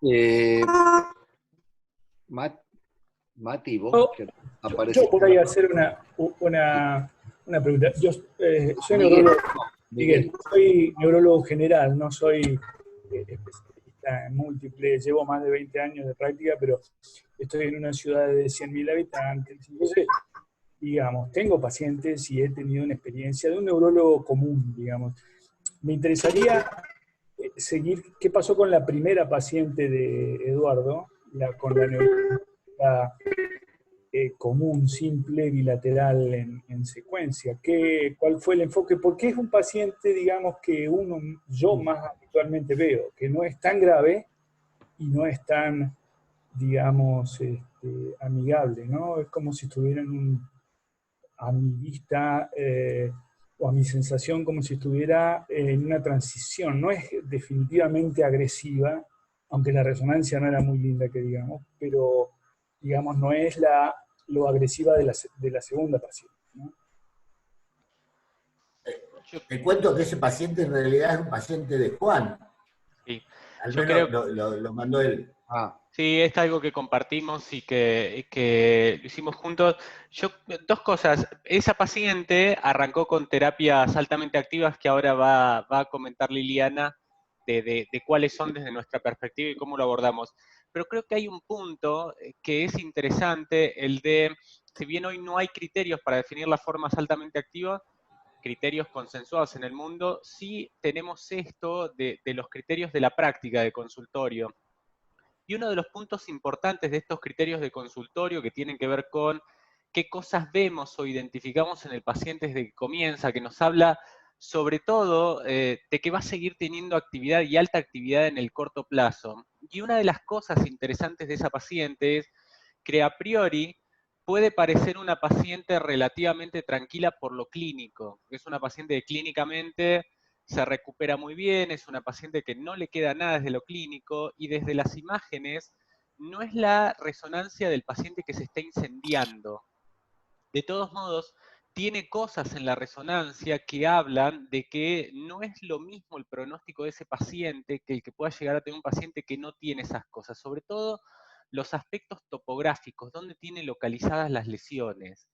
eh, Mati, vos que Yo apareciste. por ahí hacer una pregunta. Yo soy Miguel, neurólogo, no, Miguel, Miguel. soy neurólogo general, no soy especialista en múltiples, llevo más de 20 años de práctica, pero estoy en una ciudad de 100.000 habitantes, entonces, digamos, tengo pacientes y he tenido una experiencia de un neurólogo común, digamos. Me interesaría seguir, ¿qué pasó con la primera paciente de Eduardo, con la neuróloga común, simple, bilateral en secuencia? ¿Cuál fue el enfoque? Porque es un paciente, digamos, que yo más habitualmente veo, que no es tan grave y no es tan, digamos, amigable, ¿no? Es como si estuvieran a mi vista, o a mi sensación, como si estuviera en una transición. No es definitivamente agresiva, aunque la resonancia no era muy linda, que digamos, pero, digamos, no es lo agresiva de la segunda paciente, ¿no? Te cuento que ese paciente en realidad es un paciente de Juan. Sí. Al Yo menos creo, lo mandó él. Ah, sí, es algo que compartimos y que lo hicimos juntos. Dos cosas. Esa paciente arrancó con terapias altamente activas que ahora va a comentar Liliana de cuáles son desde nuestra perspectiva y cómo lo abordamos. Pero creo que hay un punto que es interesante, el de, si bien hoy no hay criterios para definir las formas altamente activas, criterios consensuados en el mundo, sí tenemos esto de los criterios de la práctica de consultorio. Y uno de los puntos importantes de estos criterios de consultorio que tienen que ver con qué cosas vemos o identificamos en el paciente desde que comienza, que nos habla sobre todo de que va a seguir teniendo actividad y alta actividad en el corto plazo. Y una de las cosas interesantes de esa paciente es que a priori puede parecer una paciente relativamente tranquila por lo clínico. Es una paciente que clínicamente se recupera muy bien, es una paciente que no le queda nada desde lo clínico y desde las imágenes no es la resonancia del paciente que se está incendiando. De todos modos, tiene cosas en la resonancia que hablan de que no es lo mismo el pronóstico de ese paciente que el que pueda llegar a tener un paciente que no tiene esas cosas, sobre todo los aspectos topográficos, dónde tiene localizadas las lesiones.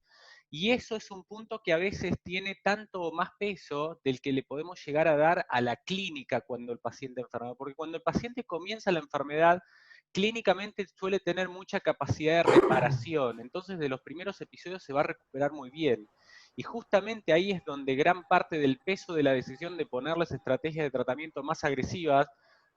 Y eso es un punto que a veces tiene tanto o más peso del que le podemos llegar a dar a la clínica cuando el paciente enferma, porque cuando el paciente comienza la enfermedad, clínicamente suele tener mucha capacidad de reparación, entonces de los primeros episodios se va a recuperar muy bien. Y justamente ahí es donde gran parte del peso de la decisión de ponerles estrategias de tratamiento más agresivas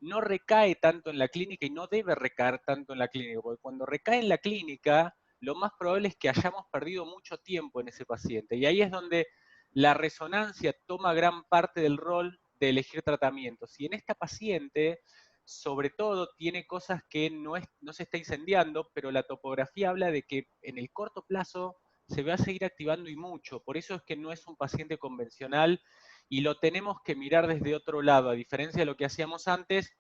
no recae tanto en la clínica y no debe recaer tanto en la clínica, porque cuando recae en la clínica, lo más probable es que hayamos perdido mucho tiempo en ese paciente. Y ahí es donde la resonancia toma gran parte del rol de elegir tratamientos. Y en esta paciente, sobre todo, tiene cosas que no se está incendiando, pero la topografía habla de que en el corto plazo se va a seguir activando y mucho. Por eso es que no es un paciente convencional y lo tenemos que mirar desde otro lado, a diferencia de lo que hacíamos antes,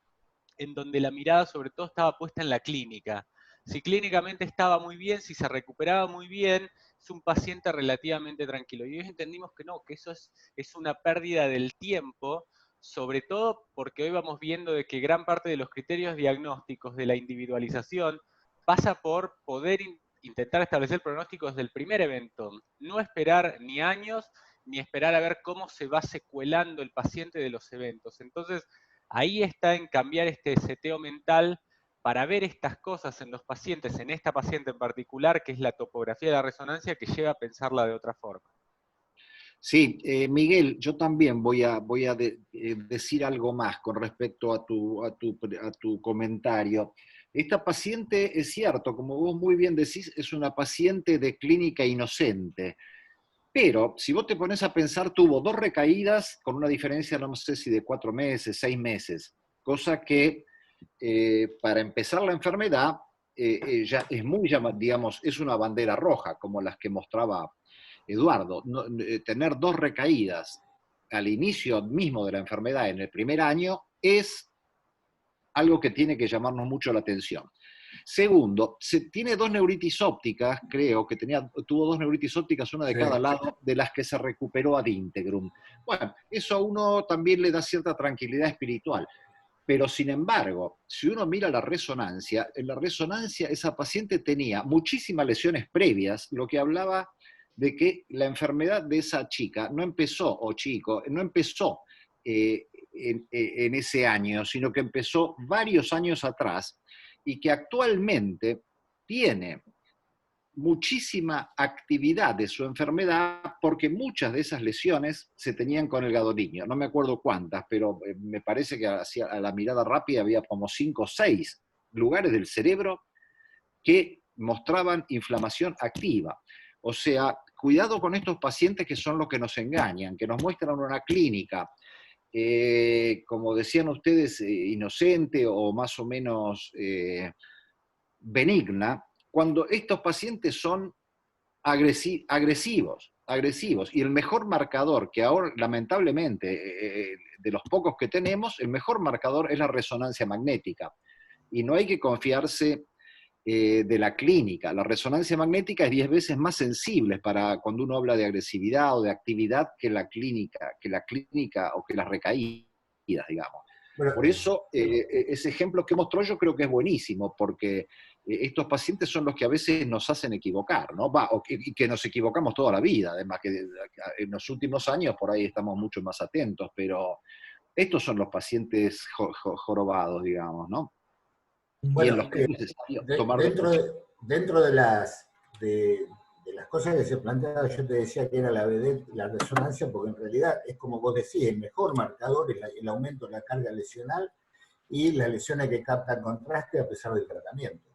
en donde la mirada sobre todo estaba puesta en la clínica. Si clínicamente estaba muy bien, si se recuperaba muy bien, es un paciente relativamente tranquilo. Y hoy entendimos que no, que eso es una pérdida del tiempo, sobre todo porque hoy vamos viendo de que gran parte de los criterios diagnósticos de la individualización pasa por poder intentar establecer pronósticos desde el primer evento, no esperar ni años, ni esperar a ver cómo se va secuelando el paciente de los eventos. Entonces, ahí está en cambiar este seteo mental para ver estas cosas en los pacientes, en esta paciente en particular, que es la topografía de la resonancia, que lleva a pensarla de otra forma. Sí, Miguel, yo también voy a decir algo más con respecto a tu comentario. Esta paciente, es cierto, como vos muy bien decís, es una paciente de clínica inocente. Pero si vos te pones a pensar, tuvo 2 recaídas con una diferencia, no sé si de 4 meses, 6 meses, cosa que para empezar la enfermedad ya es muy digamos, es una bandera roja, como las que mostraba Eduardo. Tener 2 recaídas al inicio mismo de la enfermedad en el primer año es algo que tiene que llamarnos mucho la atención. Segundo, tiene 2 neuritis ópticas, creo que tuvo 2 neuritis ópticas, una de cada lado, de las que se recuperó ad integrum. Bueno, eso a uno también le da cierta tranquilidad espiritual. Pero sin embargo, si uno mira la resonancia, en la resonancia esa paciente tenía muchísimas lesiones previas, lo que hablaba de que la enfermedad de esa chica no empezó, o chico, no empezó en ese año, sino que empezó varios años atrás, y que actualmente tiene muchísima actividad de su enfermedad porque muchas de esas lesiones se tenían con el gadolinium. No me acuerdo cuántas, pero me parece que a la mirada rápida había como 5 o 6 lugares del cerebro que mostraban inflamación activa. O sea, cuidado con estos pacientes que son los que nos engañan, que nos muestran una clínica, como decían ustedes, inocente o más o menos benigna, cuando estos pacientes son agresivos. Y el mejor marcador, que ahora lamentablemente de los pocos que tenemos, el mejor marcador es la resonancia magnética. Y no hay que confiarse de la clínica. La resonancia magnética es 10 veces más sensible para cuando uno habla de agresividad o de actividad que la clínica o que las recaídas, digamos. Bueno, por eso, ese ejemplo que mostró yo creo que es buenísimo, porque estos pacientes son los que a veces nos hacen equivocar, ¿no? Y que nos equivocamos toda la vida, además que en los últimos años por ahí estamos mucho más atentos, pero estos son los pacientes jorobados, digamos, ¿no? Bueno, y en los que es necesario tomar dentro de las cosas que se planteaban, yo te decía que era la resonancia, porque en realidad es como vos decís, el mejor marcador es el aumento de la carga lesional y las lesiones que captan contraste a pesar del tratamiento.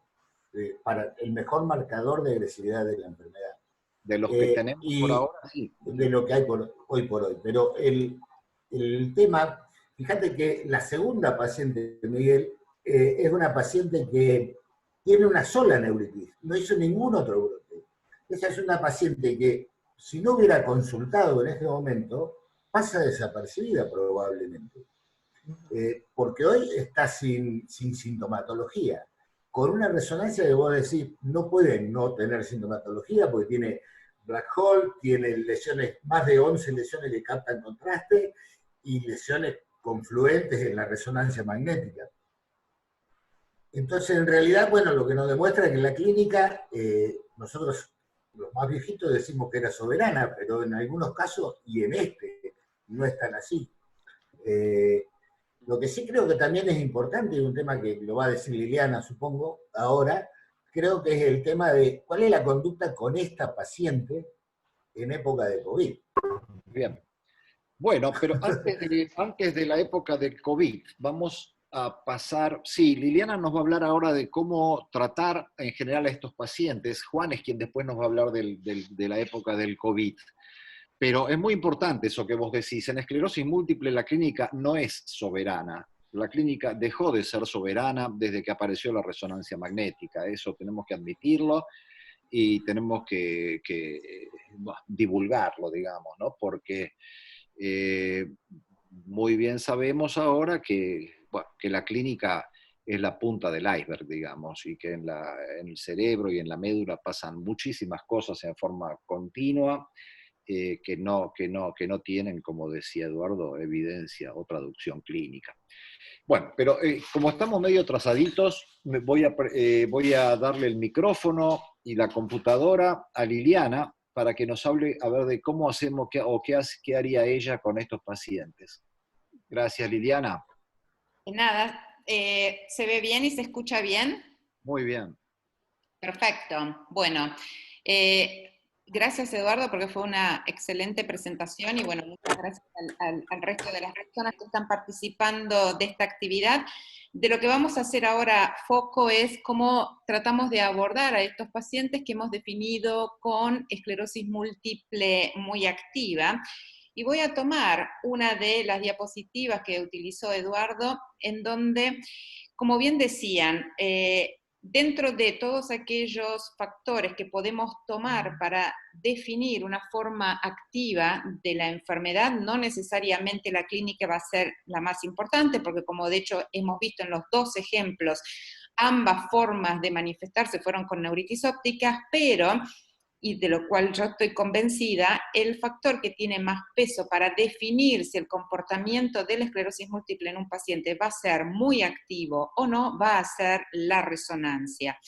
Para el mejor marcador de agresividad de la enfermedad. De los que tenemos por ahora, sí. De lo que hay hoy por hoy. Pero el tema, fíjate que la segunda paciente, Miguel, es una paciente que tiene una sola neuritis, no hizo ningún otro brote. Esa es una paciente que, si no hubiera consultado en este momento, pasa desapercibida probablemente. Porque hoy está sin sintomatología. Con una resonancia que vos decís, no puede no tener sintomatología, porque tiene black hole, tiene lesiones, más de 11 lesiones que captan contraste, y lesiones confluentes en la resonancia magnética. Entonces, en realidad, bueno, lo que nos demuestra es que en la clínica, nosotros, los más viejitos, decimos que era soberana, pero en algunos casos, y en este, no es tan así. Lo que sí creo que también es importante, y un tema que lo va a decir Liliana, supongo, ahora, creo que es el tema de cuál es la conducta con esta paciente en época de COVID. Bien. Bueno, pero antes de la época del COVID, vamos a pasar, sí, Liliana nos va a hablar ahora de cómo tratar en general a estos pacientes. Juan es quien después nos va a hablar de la época del COVID. Pero es muy importante eso que vos decís. En esclerosis múltiple la clínica no es soberana. La clínica dejó de ser soberana desde que apareció la resonancia magnética. Eso tenemos que admitirlo. y tenemos que divulgarlo, digamos, ¿no? Porque muy bien sabemos ahora que, bueno, que la clínica es la punta del iceberg, digamos, y que en el cerebro y en la médula pasan muchísimas cosas en forma continua, que no tienen, como decía Eduardo, evidencia o traducción clínica. Bueno, pero como estamos medio atrasaditos, voy a darle el micrófono y la computadora a Liliana para que nos hable a ver de cómo hacemos qué haría ella con estos pacientes. Gracias, Liliana. De nada, ¿se ve bien y se escucha bien? Muy bien. Perfecto. Bueno, gracias Eduardo porque fue una excelente presentación y bueno, muchas gracias al resto de las personas que están participando de esta actividad. De lo que vamos a hacer ahora foco es cómo tratamos de abordar a estos pacientes que hemos definido con esclerosis múltiple muy activa. Y voy a tomar una de las diapositivas que utilizó Eduardo, en donde, como bien decían, dentro de todos aquellos factores que podemos tomar para definir una forma activa de la enfermedad, no necesariamente la clínica va a ser la más importante, porque como de hecho hemos visto en los dos ejemplos, ambas formas de manifestarse fueron con neuritis óptica, pero, y de lo cual yo estoy convencida, el factor que tiene más peso para definir si el comportamiento de la esclerosis múltiple en un paciente va a ser muy activo o no, va a ser la resonancia.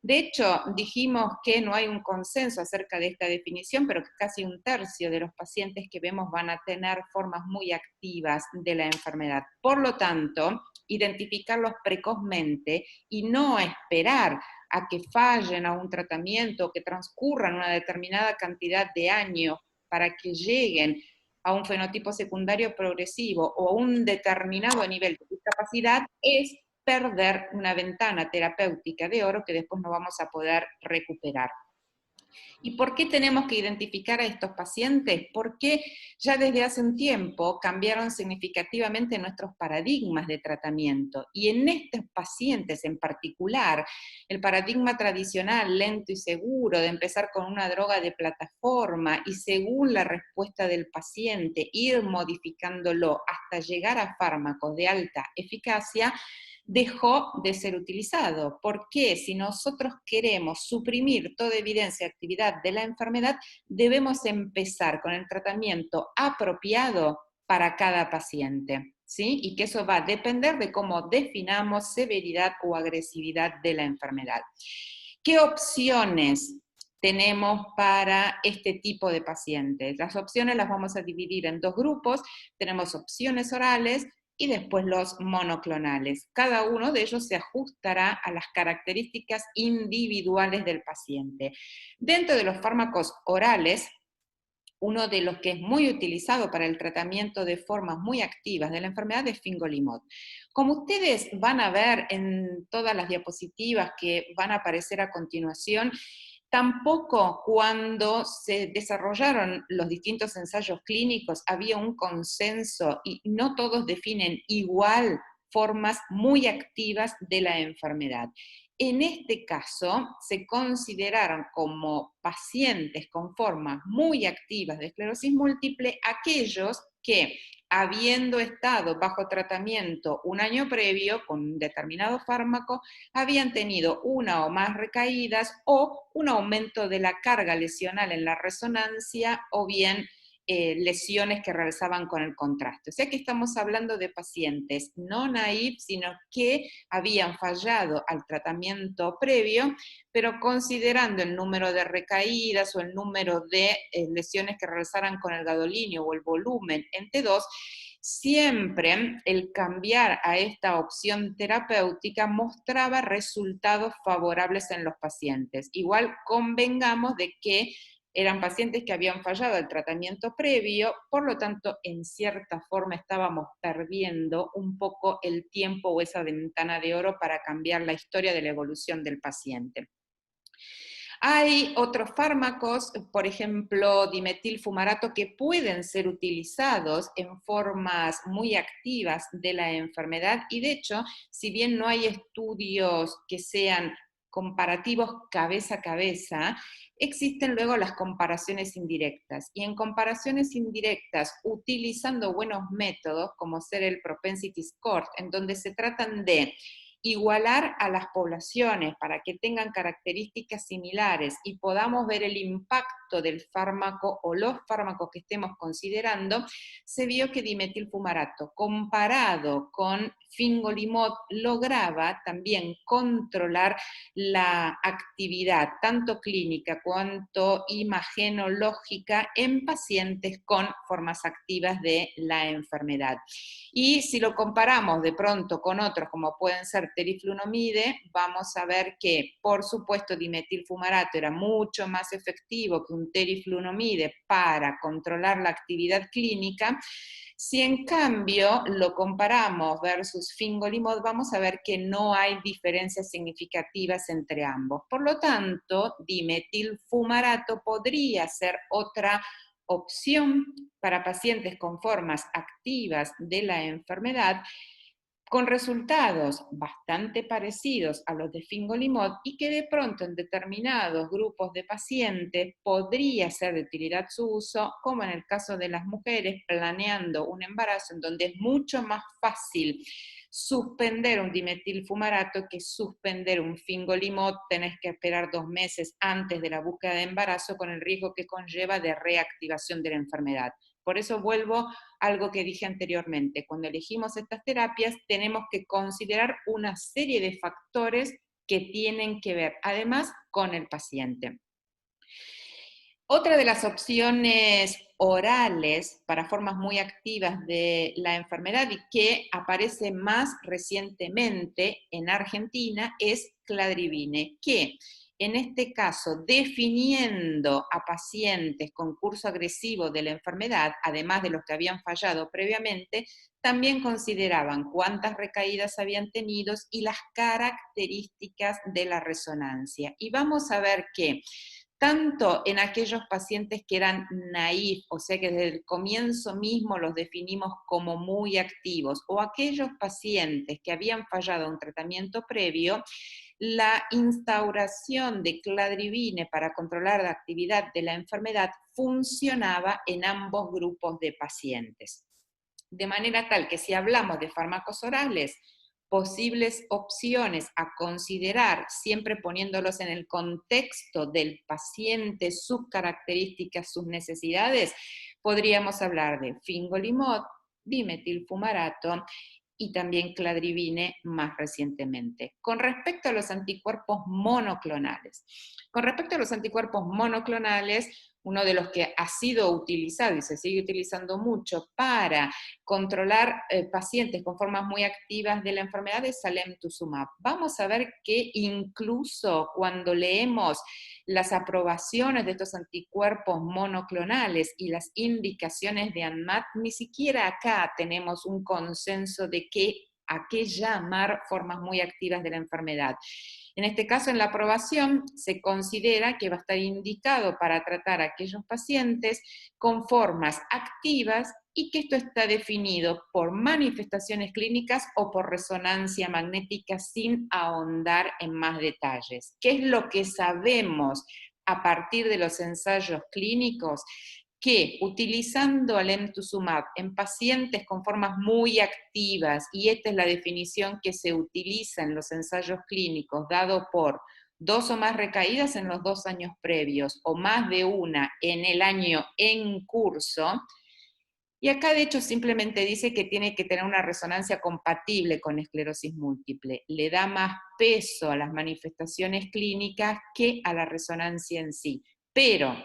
De hecho, dijimos que no hay un consenso acerca de esta definición, pero que casi un tercio de los pacientes que vemos van a tener formas muy activas de la enfermedad. Por lo tanto, identificarlos precozmente y no esperar a que fallen a un tratamiento, que transcurran una determinada cantidad de años para que lleguen a un fenotipo secundario progresivo o a un determinado nivel de discapacidad, es perder una ventana terapéutica de oro que después no vamos a poder recuperar. ¿Y por qué tenemos que identificar a estos pacientes? Porque ya desde hace un tiempo cambiaron significativamente nuestros paradigmas de tratamiento. Y en estos pacientes en particular, el paradigma tradicional, lento y seguro, de empezar con una droga de plataforma y según la respuesta del paciente ir modificándolo hasta llegar a fármacos de alta eficacia, dejó de ser utilizado. Porque si nosotros queremos suprimir toda evidencia de actividad de la enfermedad, debemos empezar con el tratamiento apropiado para cada paciente, ¿sí? Y que eso va a depender de cómo definamos severidad o agresividad de la enfermedad. ¿Qué opciones tenemos para este tipo de pacientes? Las opciones las vamos a dividir en dos grupos. Tenemos opciones orales y después los monoclonales. Cada uno de ellos se ajustará a las características individuales del paciente. Dentro de los fármacos orales, uno de los que es muy utilizado para el tratamiento de formas muy activas de la enfermedad es fingolimod. Como ustedes van a ver en todas las diapositivas que van a aparecer a continuación, tampoco cuando se desarrollaron los distintos ensayos clínicos había un consenso y no todos definen igual formas muy activas de la enfermedad. En este caso, se consideraron como pacientes con formas muy activas de esclerosis múltiple aquellos que, habiendo estado bajo tratamiento un año previo con un determinado fármaco, habían tenido una o más recaídas o un aumento de la carga lesional en la resonancia o bien lesiones que realizaban con el contraste. O sea que estamos hablando de pacientes no naive, sino que habían fallado al tratamiento previo, pero considerando el número de recaídas o el número de lesiones que realizaran con el gadolinio o el volumen en T2, siempre el cambiar a esta opción terapéutica mostraba resultados favorables en los pacientes. Igual convengamos de que eran pacientes que habían fallado el tratamiento previo, por lo tanto, en cierta forma estábamos perdiendo un poco el tiempo o esa ventana de oro para cambiar la historia de la evolución del paciente. Hay otros fármacos, por ejemplo, dimetilfumarato, que pueden ser utilizados en formas muy activas de la enfermedad y de hecho, si bien no hay estudios que sean comparativos cabeza a cabeza, existen luego las comparaciones indirectas. Y en comparaciones indirectas, utilizando buenos métodos, como ser el propensity score, en donde se tratan de igualar a las poblaciones para que tengan características similares y podamos ver el impacto del fármaco o los fármacos que estemos considerando, se vio que dimetilfumarato comparado con fingolimod lograba también controlar la actividad tanto clínica cuanto imagenológica en pacientes con formas activas de la enfermedad. Y si lo comparamos de pronto con otros como pueden ser teriflunomide, vamos a ver que, por supuesto, dimetilfumarato era mucho más efectivo que un teriflunomide para controlar la actividad clínica. Si en cambio lo comparamos versus fingolimod, vamos a ver que no hay diferencias significativas entre ambos. Por lo tanto, dimetilfumarato podría ser otra opción para pacientes con formas activas de la enfermedad, con resultados bastante parecidos a los de fingolimod y que de pronto en determinados grupos de pacientes podría ser de utilidad su uso, como en el caso de las mujeres planeando un embarazo en donde es mucho más fácil suspender un dimetilfumarato que suspender un fingolimod. Tenés que esperar 2 meses antes de la búsqueda de embarazo con el riesgo que conlleva de reactivación de la enfermedad. Por eso vuelvo a algo que dije anteriormente. Cuando elegimos estas terapias tenemos que considerar una serie de factores que tienen que ver además con el paciente. Otra de las opciones orales para formas muy activas de la enfermedad y que aparece más recientemente en Argentina es cladribine, que en este caso, definiendo a pacientes con curso agresivo de la enfermedad, además de los que habían fallado previamente, también consideraban cuántas recaídas habían tenido y las características de la resonancia. Y vamos a ver que tanto en aquellos pacientes que eran naïf, o sea que desde el comienzo mismo los definimos como muy activos, o aquellos pacientes que habían fallado un tratamiento previo, la instauración de cladribine para controlar la actividad de la enfermedad funcionaba en ambos grupos de pacientes. De manera tal que si hablamos de fármacos orales, posibles opciones a considerar, siempre poniéndolos en el contexto del paciente, sus características, sus necesidades, podríamos hablar de fingolimod, dimetilfumarato y también cladribine más recientemente. Con respecto a los anticuerpos monoclonales. Uno de los que ha sido utilizado y se sigue utilizando mucho para controlar pacientes con formas muy activas de la enfermedad es alemtuzumab. Vamos a ver que incluso cuando leemos las aprobaciones de estos anticuerpos monoclonales y las indicaciones de ANMAT, ni siquiera acá tenemos un consenso de a qué llamar formas muy activas de la enfermedad. En este caso, en la aprobación, se considera que va a estar indicado para tratar a aquellos pacientes con formas activas y que esto está definido por manifestaciones clínicas o por resonancia magnética sin ahondar en más detalles. ¿Qué es lo que sabemos a partir de los ensayos clínicos? Que utilizando alemtuzumab en pacientes con formas muy activas, y esta es la definición que se utiliza en los ensayos clínicos, dado por 2 o más recaídas en los 2 años previos, o más de una en el año en curso, y acá de hecho simplemente dice que tiene que tener una resonancia compatible con esclerosis múltiple. Le da más peso a las manifestaciones clínicas que a la resonancia en sí. Pero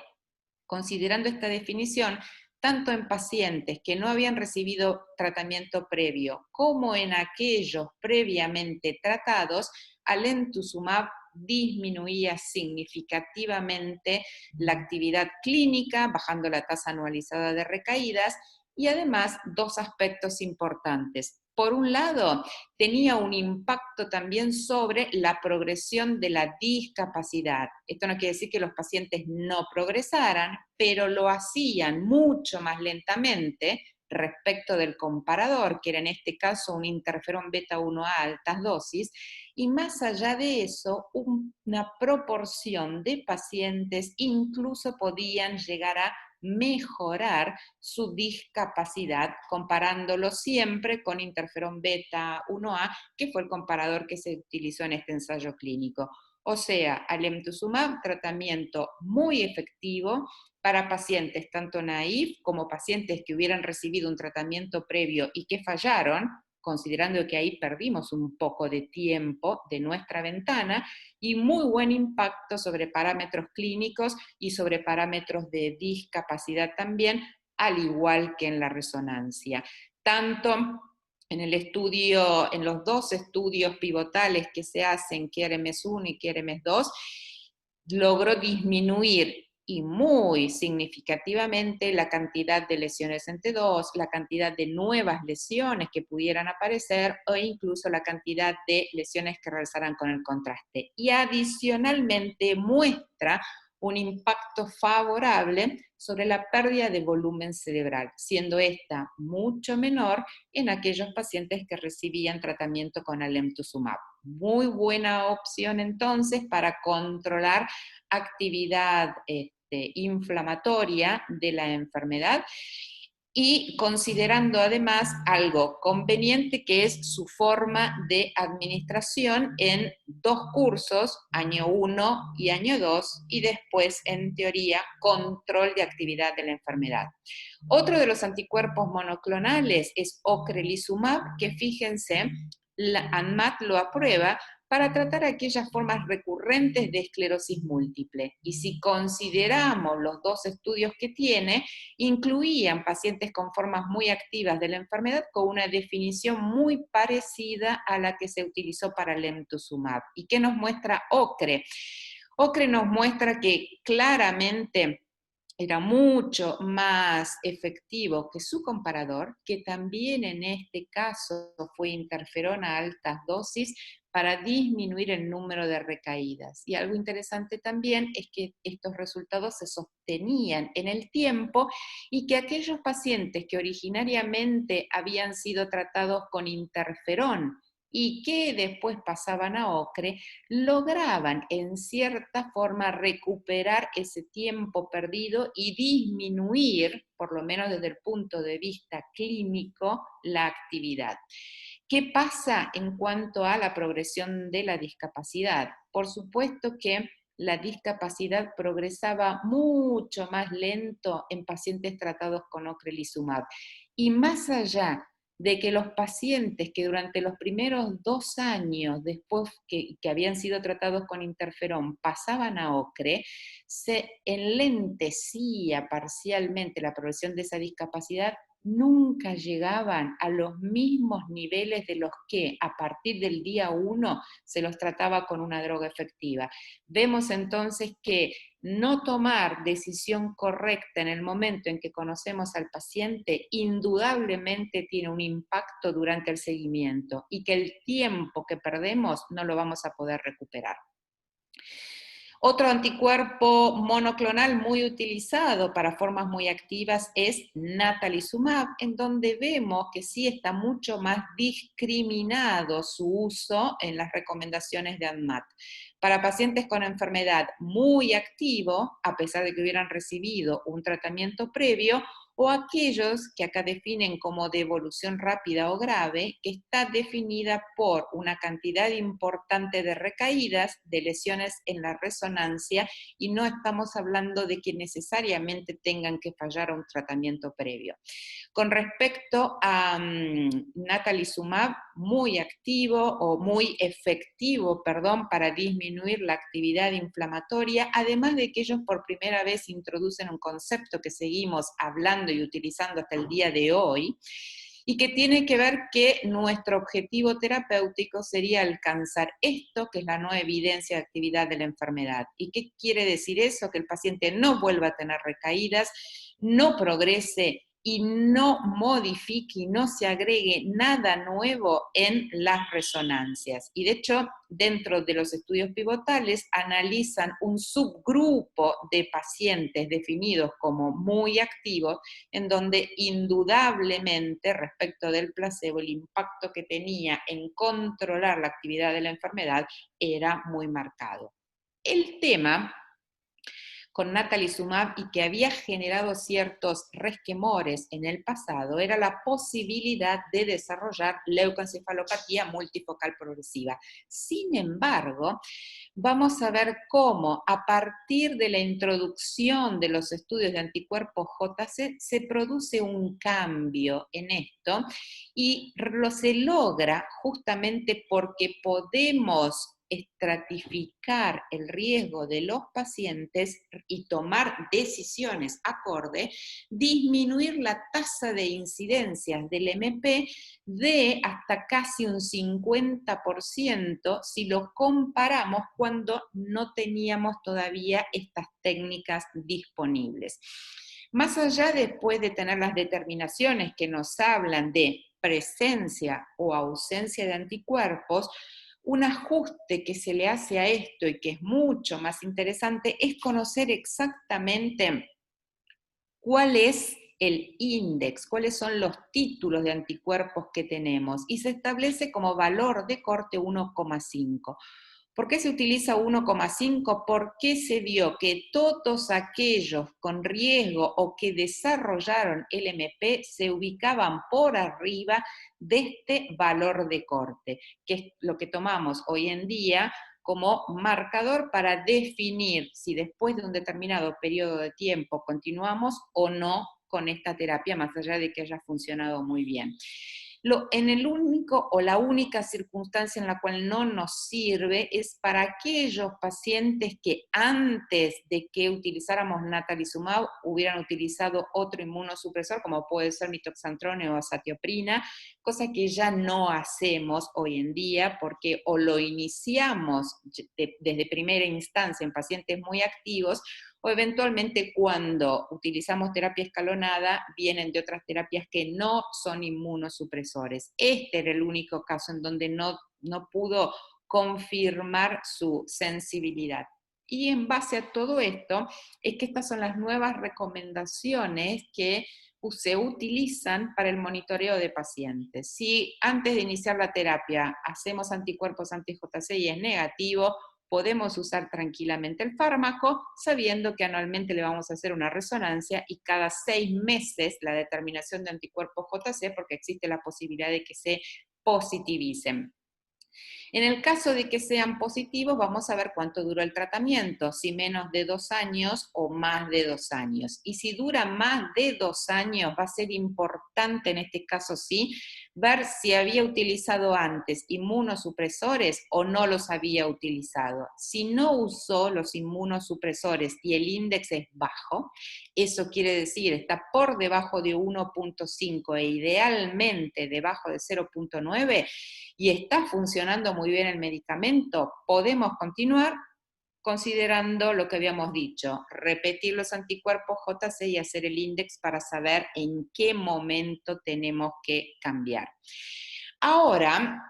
considerando esta definición, tanto en pacientes que no habían recibido tratamiento previo, como en aquellos previamente tratados, alemtuzumab disminuía significativamente la actividad clínica, bajando la tasa anualizada de recaídas, y además 2 aspectos importantes. Por un lado, tenía un impacto también sobre la progresión de la discapacidad. Esto no quiere decir que los pacientes no progresaran, pero lo hacían mucho más lentamente respecto del comparador, que era en este caso un interferón beta 1 a altas dosis, y más allá de eso, una proporción de pacientes incluso podían llegar a mejorar su discapacidad, comparándolo siempre con interferón beta 1A, que fue el comparador que se utilizó en este ensayo clínico. O sea, alemtuzumab, tratamiento muy efectivo para pacientes tanto naïf como pacientes que hubieran recibido un tratamiento previo y que fallaron, considerando que ahí perdimos un poco de tiempo de nuestra ventana, y muy buen impacto sobre parámetros clínicos y sobre parámetros de discapacidad también, al igual que en la resonancia. Tanto en el estudio, en los dos estudios pivotales que se hacen, QRMS1 y QRMS2, logró disminuir y muy significativamente la cantidad de lesiones en T2, la cantidad de nuevas lesiones que pudieran aparecer o incluso la cantidad de lesiones que regresaran con el contraste. Y adicionalmente muestra un impacto favorable sobre la pérdida de volumen cerebral, siendo esta mucho menor en aquellos pacientes que recibían tratamiento con alemtuzumab. Muy buena opción entonces para controlar actividad inflamatoria de la enfermedad, y considerando además algo conveniente que es su forma de administración en 2 cursos, año 1 y año 2, y después en teoría control de actividad de la enfermedad. Otro de los anticuerpos monoclonales es ocrelizumab, que fíjense, la ANMAT lo aprueba para tratar aquellas formas recurrentes de esclerosis múltiple. Y si consideramos los 2 estudios que tiene, incluían pacientes con formas muy activas de la enfermedad con una definición muy parecida a la que se utilizó para alemtuzumab. ¿Y qué nos muestra OCRE? OCRE nos muestra que claramente era mucho más efectivo que su comparador, que también en este caso fue interferona a altas dosis para disminuir el número de recaídas. Y algo interesante también es que estos resultados se sostenían en el tiempo y que aquellos pacientes que originariamente habían sido tratados con interferón y que después pasaban a OCRE, lograban en cierta forma recuperar ese tiempo perdido y disminuir, por lo menos desde el punto de vista clínico, la actividad. ¿Qué pasa en cuanto a la progresión de la discapacidad? Por supuesto que la discapacidad progresaba mucho más lento en pacientes tratados con ocrelizumab. Y más allá de que los pacientes que durante los primeros 2 años después que habían sido tratados con interferón pasaban a OCRE, se enlentecía parcialmente la progresión de esa discapacidad, nunca llegaban a los mismos niveles de los que a partir del día 1 se los trataba con una droga efectiva. Vemos entonces que no tomar decisión correcta en el momento en que conocemos al paciente indudablemente tiene un impacto durante el seguimiento y que el tiempo que perdemos no lo vamos a poder recuperar. Otro anticuerpo monoclonal muy utilizado para formas muy activas es natalizumab, en donde vemos que sí está mucho más discriminado su uso en las recomendaciones de ANMAT. Para pacientes con enfermedad muy activo, a pesar de que hubieran recibido un tratamiento previo, o aquellos que acá definen como de evolución rápida o grave, que está definida por una cantidad importante de recaídas, de lesiones en la resonancia, y no estamos hablando de que necesariamente tengan que fallar a un tratamiento previo. Con respecto a natalizumab, muy activo o muy efectivo, perdón, para disminuir la actividad inflamatoria, además de que ellos por primera vez introducen un concepto que seguimos hablando y utilizando hasta el día de hoy, y que tiene que ver que nuestro objetivo terapéutico sería alcanzar esto, que es la no evidencia de actividad de la enfermedad. ¿Y qué quiere decir eso? Que el paciente no vuelva a tener recaídas, no progrese y no modifique y no se agregue nada nuevo en las resonancias. Y de hecho, dentro de los estudios pivotales analizan un subgrupo de pacientes definidos como muy activos, en donde indudablemente respecto del placebo el impacto que tenía en controlar la actividad de la enfermedad era muy marcado. El tema con natalizumab y que había generado ciertos resquemores en el pasado era la posibilidad de desarrollar leucoencefalopatía multifocal progresiva. Sin embargo, vamos a ver cómo a partir de la introducción de los estudios de anticuerpos JC se produce un cambio en esto y se logra justamente porque podemos estratificar el riesgo de los pacientes y tomar decisiones acorde, disminuir la tasa de incidencias del MP de hasta casi un 50% si lo comparamos cuando no teníamos todavía estas técnicas disponibles. Más allá después de tener las determinaciones que nos hablan de presencia o ausencia de anticuerpos, un ajuste que se le hace a esto y que es mucho más interesante es conocer exactamente cuál es el índice, cuáles son los títulos de anticuerpos que tenemos, y se establece como valor de corte 1,5. ¿Por qué se utiliza 1,5? Porque se vio que todos aquellos con riesgo o que desarrollaron el MP se ubicaban por arriba de este valor de corte, que es lo que tomamos hoy en día como marcador para definir si después de un determinado periodo de tiempo continuamos o no con esta terapia, más allá de que haya funcionado muy bien. En el único o la única circunstancia en la cual no nos sirve es para aquellos pacientes que antes de que utilizáramos natalizumab hubieran utilizado otro inmunosupresor, como puede ser mitoxantrone o azatioprina, cosa que ya no hacemos hoy en día porque o lo iniciamos desde primera instancia en pacientes muy activos, o eventualmente cuando utilizamos terapia escalonada vienen de otras terapias que no son inmunosupresores. Este era el único caso en donde no pudo confirmar su sensibilidad. Y en base a todo esto, es que estas son las nuevas recomendaciones que se utilizan para el monitoreo de pacientes. Si antes de iniciar la terapia hacemos anticuerpos anti-JC y es negativo, podemos usar tranquilamente el fármaco, sabiendo que anualmente le vamos a hacer una resonancia y cada 6 meses la determinación de anticuerpos JC, porque existe la posibilidad de que se positivicen. En el caso de que sean positivos, vamos a ver cuánto duró el tratamiento, si menos de 2 años o más de 2 años. Y si dura más de 2 años, va a ser importante en este caso sí, ver si había utilizado antes inmunosupresores o no los había utilizado. Si no usó los inmunosupresores y el índice es bajo, eso quiere decir está por debajo de 1,5 e idealmente debajo de 0,9 y está funcionando muy bien el medicamento, podemos continuar considerando lo que habíamos dicho, repetir los anticuerpos JC y hacer el índice para saber en qué momento tenemos que cambiar. Ahora,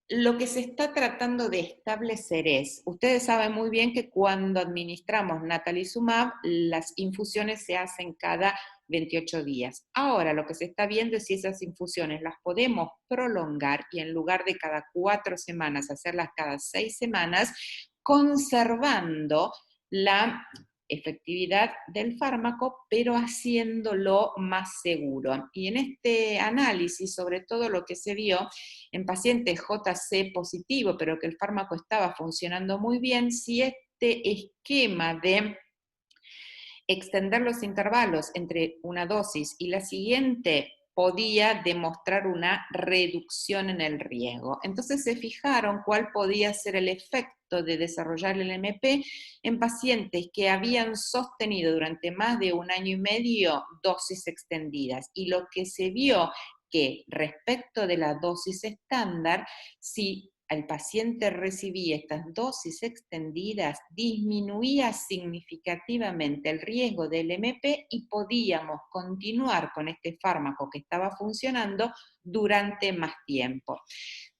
lo que se está tratando de establecer es, ustedes saben muy bien que cuando administramos natalizumab, las infusiones se hacen cada 28 días. Ahora lo que se está viendo es si esas infusiones las podemos prolongar y en lugar de cada 4 semanas, hacerlas cada 6 semanas, conservando la efectividad del fármaco, pero haciéndolo más seguro. Y en este análisis, sobre todo lo que se vio en pacientes JC positivo, pero que el fármaco estaba funcionando muy bien, si este esquema de extender los intervalos entre una dosis y la siguiente podía demostrar una reducción en el riesgo. Entonces se fijaron cuál podía ser el efecto de desarrollar el MP en pacientes que habían sostenido durante más de 1 año y medio dosis extendidas. Y lo que se vio que respecto de la dosis estándar, si el paciente recibía estas dosis extendidas, disminuía significativamente el riesgo del MP y podíamos continuar con este fármaco que estaba funcionando durante más tiempo.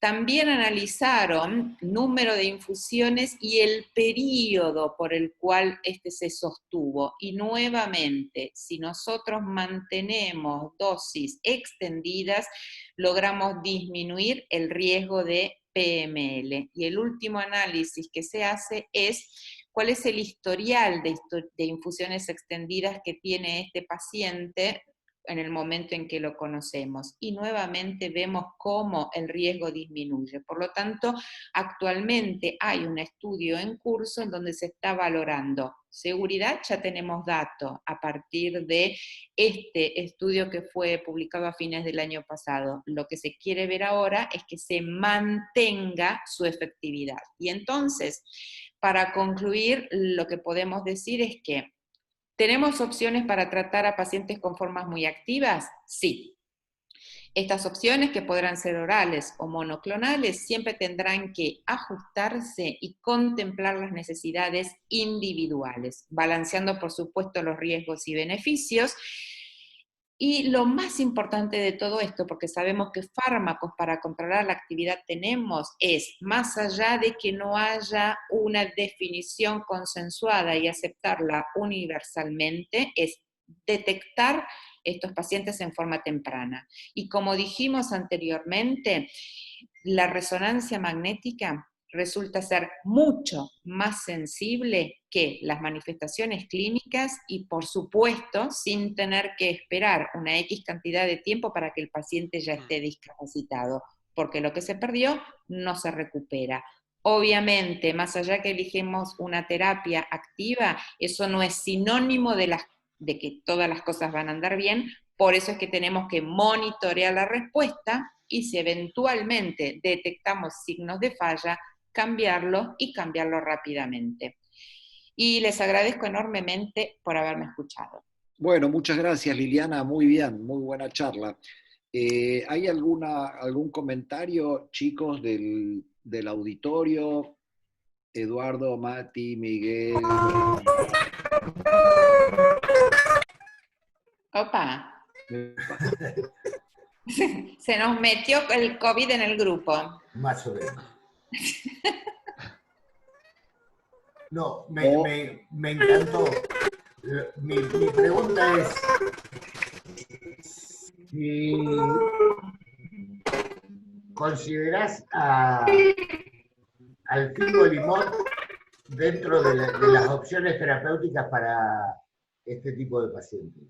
También analizaron número de infusiones y el periodo por el cual este se sostuvo. Y nuevamente, si nosotros mantenemos dosis extendidas, logramos disminuir el riesgo de PML. Y el último análisis que se hace es cuál es el historial de infusiones extendidas que tiene este paciente en el momento en que lo conocemos. Y nuevamente vemos cómo el riesgo disminuye. Por lo tanto, actualmente hay un estudio en curso en donde se está valorando seguridad. Ya tenemos datos a partir de este estudio que fue publicado a fines del año pasado. Lo que se quiere ver ahora es que se mantenga su efectividad. Y entonces, para concluir, lo que podemos decir es que ¿tenemos opciones para tratar a pacientes con formas muy activas? Sí. Estas opciones, que podrán ser orales o monoclonales, siempre tendrán que ajustarse y contemplar las necesidades individuales, balanceando, por supuesto, los riesgos y beneficios. Y lo más importante de todo esto, porque sabemos que fármacos para controlar la actividad tenemos, es, más allá de que no haya una definición consensuada y aceptarla universalmente, es detectar estos pacientes en forma temprana. Y como dijimos anteriormente, la resonancia magnética resulta ser mucho más sensible que las manifestaciones clínicas y, por supuesto, sin tener que esperar una X cantidad de tiempo para que el paciente ya esté discapacitado, porque lo que se perdió no se recupera. Obviamente, más allá que elegimos una terapia activa, eso no es sinónimo de que todas las cosas van a andar bien, por eso es que tenemos que monitorear la respuesta y si eventualmente detectamos signos de falla, cambiarlo y cambiarlo rápidamente. Y les agradezco enormemente por haberme escuchado. Bueno, muchas gracias Liliana, muy bien, muy buena charla. ¿Hay algún comentario, chicos, del auditorio? Eduardo, Mati, Miguel. Opa. Se nos metió el COVID en el grupo. Más o menos. No, me encantó. Mi pregunta es si considerás al fingolimod dentro de las opciones terapéuticas para este tipo de pacientes.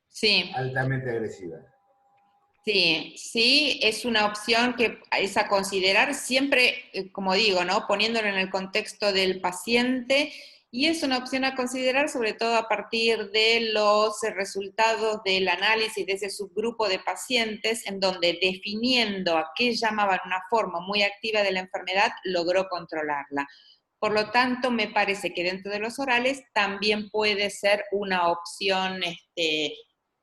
Sí. Altamente agresivas. Sí, es una opción que es a considerar siempre, como digo, ¿no? Poniéndolo en el contexto del paciente, y es una opción a considerar sobre todo a partir de los resultados del análisis de ese subgrupo de pacientes, en donde definiendo a qué llamaban una forma muy activa de la enfermedad, logró controlarla. Por lo tanto, me parece que dentro de los orales también puede ser una opción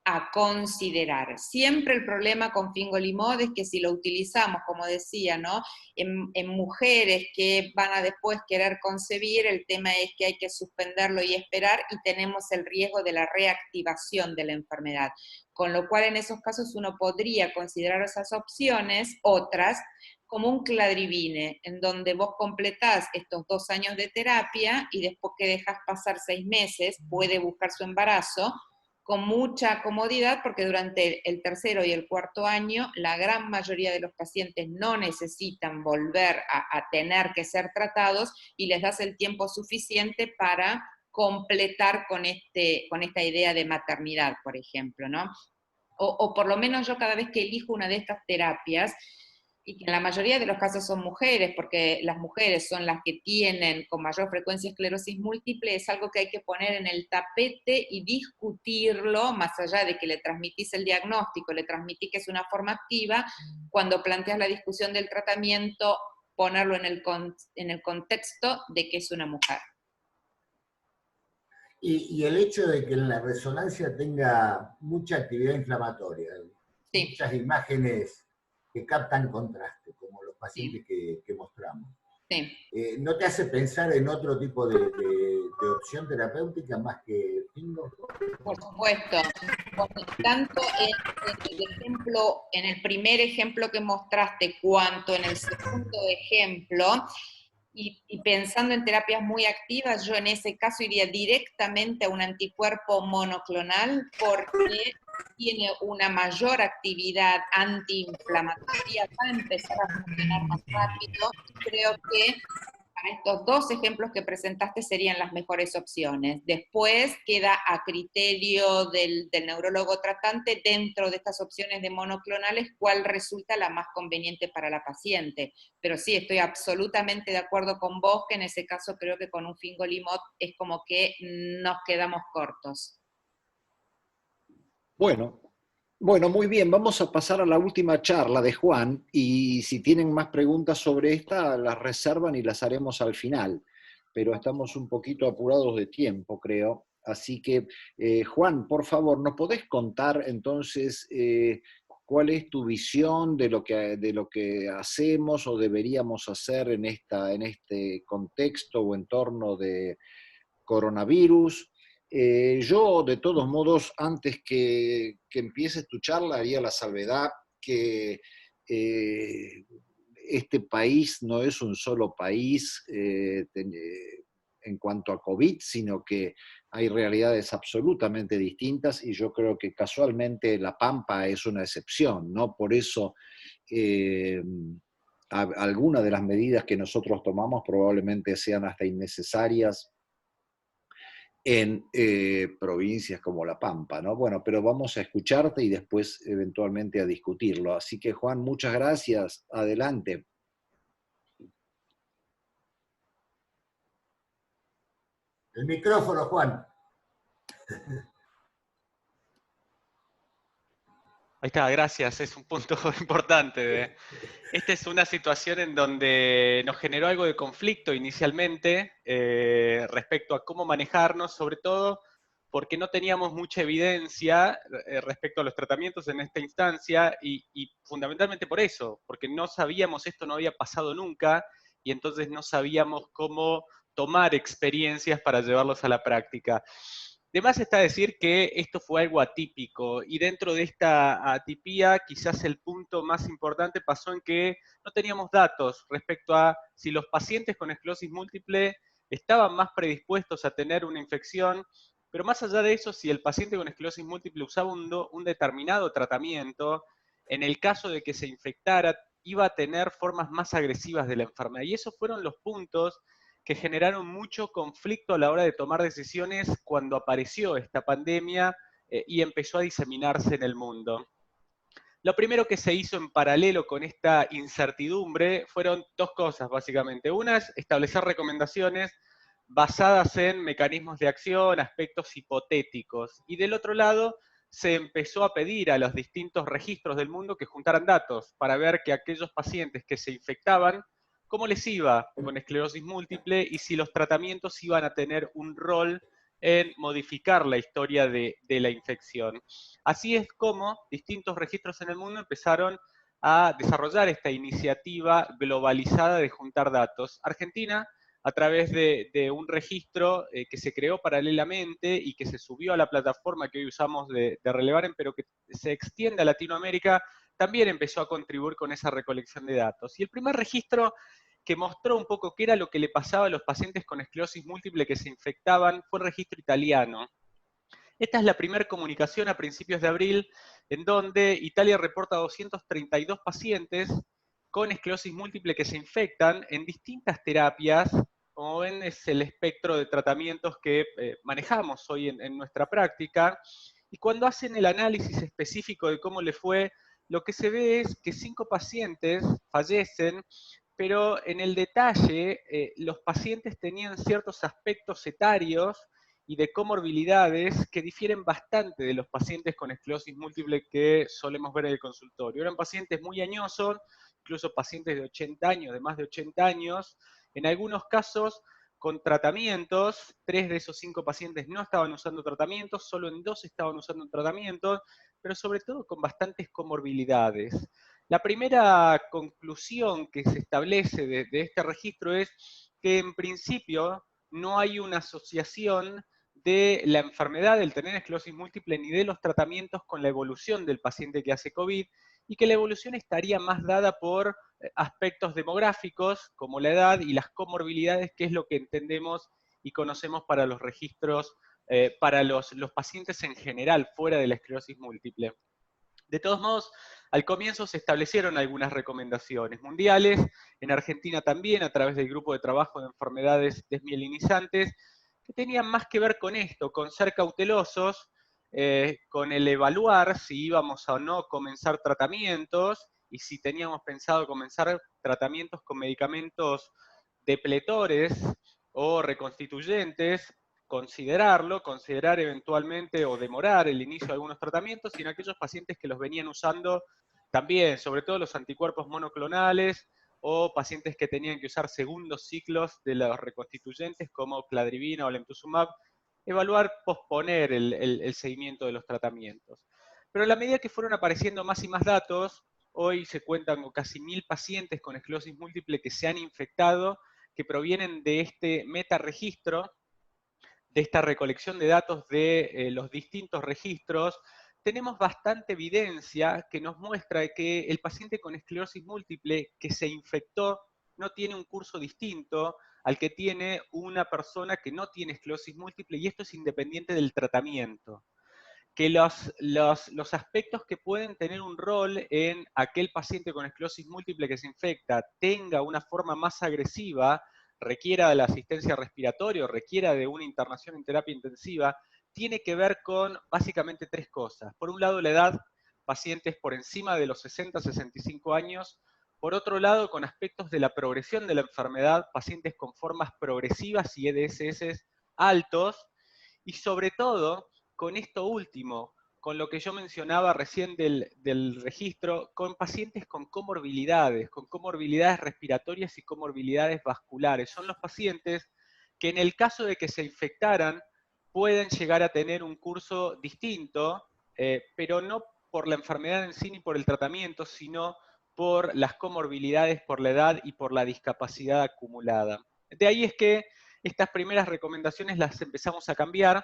a considerar. Siempre el problema con fingolimod es que si lo utilizamos, como decía, ¿no? en mujeres que van a después querer concebir, el tema es que hay que suspenderlo y esperar, y tenemos el riesgo de la reactivación de la enfermedad. Con lo cual, en esos casos, uno podría considerar esas opciones, otras, como un cladribine, en donde vos completás estos 2 años de terapia y después que dejas pasar 6 meses, puede buscar su embarazo, con mucha comodidad, porque durante el 3.º y el 4.º año la gran mayoría de los pacientes no necesitan volver a tener que ser tratados y les das el tiempo suficiente para completar con esta idea de maternidad, por ejemplo, ¿no? O por lo menos yo cada vez que elijo una de estas terapias, y que en la mayoría de los casos son mujeres, porque las mujeres son las que tienen con mayor frecuencia esclerosis múltiple, es algo que hay que poner en el tapete y discutirlo, más allá de que le transmitís el diagnóstico, le transmitís que es una forma activa, cuando planteas la discusión del tratamiento, ponerlo en el contexto de que es una mujer. Y el hecho de que en la resonancia tenga mucha actividad inflamatoria, sí, muchas imágenes que captan contraste, como los pacientes que mostramos. Sí. ¿No te hace pensar en otro tipo de opción terapéutica más que Fingo? Por supuesto. Tanto en el primer ejemplo que mostraste, cuanto en el segundo ejemplo, y pensando en terapias muy activas, yo en ese caso iría directamente a un anticuerpo monoclonal porque tiene una mayor actividad antiinflamatoria, va a empezar a funcionar más rápido. Creo que para estos dos ejemplos que presentaste serían las mejores opciones. Después queda a criterio del neurólogo tratante, dentro de estas opciones de monoclonales, cuál resulta la más conveniente para la paciente. Pero sí, estoy absolutamente de acuerdo con vos, que en ese caso creo que con un fingolimod es como que nos quedamos cortos. Bueno, muy bien, vamos a pasar a la última charla de Juan, y si tienen más preguntas sobre esta, las reservan y las haremos al final, pero estamos un poquito apurados de tiempo, creo. Así que, Juan, por favor, ¿nos podés contar entonces cuál es tu visión de lo que hacemos o deberíamos hacer en este contexto o entorno de coronavirus? Yo, de todos modos, antes que empieces tu charla, haría la salvedad que este país no es un solo país en cuanto a COVID, sino que hay realidades absolutamente distintas, y yo creo que casualmente La Pampa es una excepción, ¿no? Por eso algunas de las medidas que nosotros tomamos probablemente sean hasta innecesarias en provincias como La Pampa, ¿no? Bueno, pero vamos a escucharte y después eventualmente a discutirlo. Así que, Juan, muchas gracias. Adelante. El micrófono, Juan. Ahí está, gracias, es un punto importante. Esta es una situación en donde nos generó algo de conflicto inicialmente respecto a cómo manejarnos, sobre todo porque no teníamos mucha evidencia respecto a los tratamientos en esta instancia, y fundamentalmente por eso, porque no sabíamos, esto no había pasado nunca, y entonces no sabíamos cómo tomar experiencias para llevarlos a la práctica. De más está decir que esto fue algo atípico, y dentro de esta atipía quizás el punto más importante pasó en que no teníamos datos respecto a si los pacientes con esclerosis múltiple estaban más predispuestos a tener una infección, pero más allá de eso, si el paciente con esclerosis múltiple usaba un determinado tratamiento, en el caso de que se infectara, iba a tener formas más agresivas de la enfermedad. Y esos fueron los puntos que generaron mucho conflicto a la hora de tomar decisiones cuando apareció esta pandemia y empezó a diseminarse en el mundo. Lo primero que se hizo en paralelo con esta incertidumbre fueron dos cosas, básicamente. Una es establecer recomendaciones basadas en mecanismos de acción, aspectos hipotéticos. Y del otro lado, se empezó a pedir a los distintos registros del mundo que juntaran datos para ver que aquellos pacientes que se infectaban, cómo les iba con esclerosis múltiple y si los tratamientos iban a tener un rol en modificar la historia de la infección. Así es como distintos registros en el mundo empezaron a desarrollar esta iniciativa globalizada de juntar datos. Argentina, a través de un registro que se creó paralelamente y que se subió a la plataforma que hoy usamos de Relevaren, pero que se extiende a Latinoamérica, también empezó a contribuir con esa recolección de datos. Y el primer registro que mostró un poco qué era lo que le pasaba a los pacientes con esclerosis múltiple que se infectaban fue el registro italiano. Esta es la primera comunicación a principios de abril, en donde Italia reporta 232 pacientes con esclerosis múltiple que se infectan en distintas terapias. Como ven, es el espectro de tratamientos que manejamos hoy en nuestra práctica. Y cuando hacen el análisis específico de cómo le fue, lo que se ve es que 5 pacientes fallecen, pero en el detalle los pacientes tenían ciertos aspectos etarios y de comorbilidades que difieren bastante de los pacientes con esclerosis múltiple que solemos ver en el consultorio. Eran pacientes muy añosos, incluso pacientes de 80 años, de más de 80 años, en algunos casos con tratamientos. 3 de esos 5 pacientes no estaban usando tratamientos, solo en 2 estaban usando tratamientos, pero sobre todo con bastantes comorbilidades. La primera conclusión que se establece de este registro es que en principio no hay una asociación de la enfermedad del tener esclerosis múltiple ni de los tratamientos con la evolución del paciente que hace COVID, y que la evolución estaría más dada por aspectos demográficos como la edad y las comorbilidades, que es lo que entendemos y conocemos para los registros, para los pacientes en general fuera de la esclerosis múltiple. De todos modos, al comienzo se establecieron algunas recomendaciones mundiales, en Argentina también, a través del Grupo de Trabajo de Enfermedades Desmielinizantes, que tenían más que ver con esto, con ser cautelosos, con el evaluar si íbamos o no a comenzar tratamientos, y si teníamos pensado comenzar tratamientos con medicamentos depletores o reconstituyentes, considerar eventualmente o demorar el inicio de algunos tratamientos, y en aquellos pacientes que los venían usando también, sobre todo los anticuerpos monoclonales, o pacientes que tenían que usar segundos ciclos de los reconstituyentes como cladribina o lemtuzumab, evaluar posponer el seguimiento de los tratamientos. Pero a la medida que fueron apareciendo más y más datos, hoy se cuentan con casi 1000 pacientes con esclerosis múltiple que se han infectado, que provienen de este metaregistro, de esta recolección de datos de los distintos registros. Tenemos bastante evidencia que nos muestra que el paciente con esclerosis múltiple que se infectó no tiene un curso distinto al que tiene una persona que no tiene esclerosis múltiple, y esto es independiente del tratamiento. Que los aspectos que pueden tener un rol en aquel paciente con esclerosis múltiple que se infecta tenga una forma más agresiva, requiera de la asistencia respiratoria, requiera de una internación en terapia intensiva, tiene que ver con básicamente 3 cosas. Por un lado, la edad, pacientes por encima de los 60-65 años. Por otro lado, con aspectos de la progresión de la enfermedad, pacientes con formas progresivas y EDSS altos. Y sobre todo, con esto último, con lo que yo mencionaba recién del registro, con pacientes con comorbilidades respiratorias y comorbilidades vasculares. Son los pacientes que en el caso de que se infectaran pueden llegar a tener un curso distinto, pero no por la enfermedad en sí ni por el tratamiento, sino por las comorbilidades, por la edad y por la discapacidad acumulada. De ahí es que estas primeras recomendaciones las empezamos a cambiar,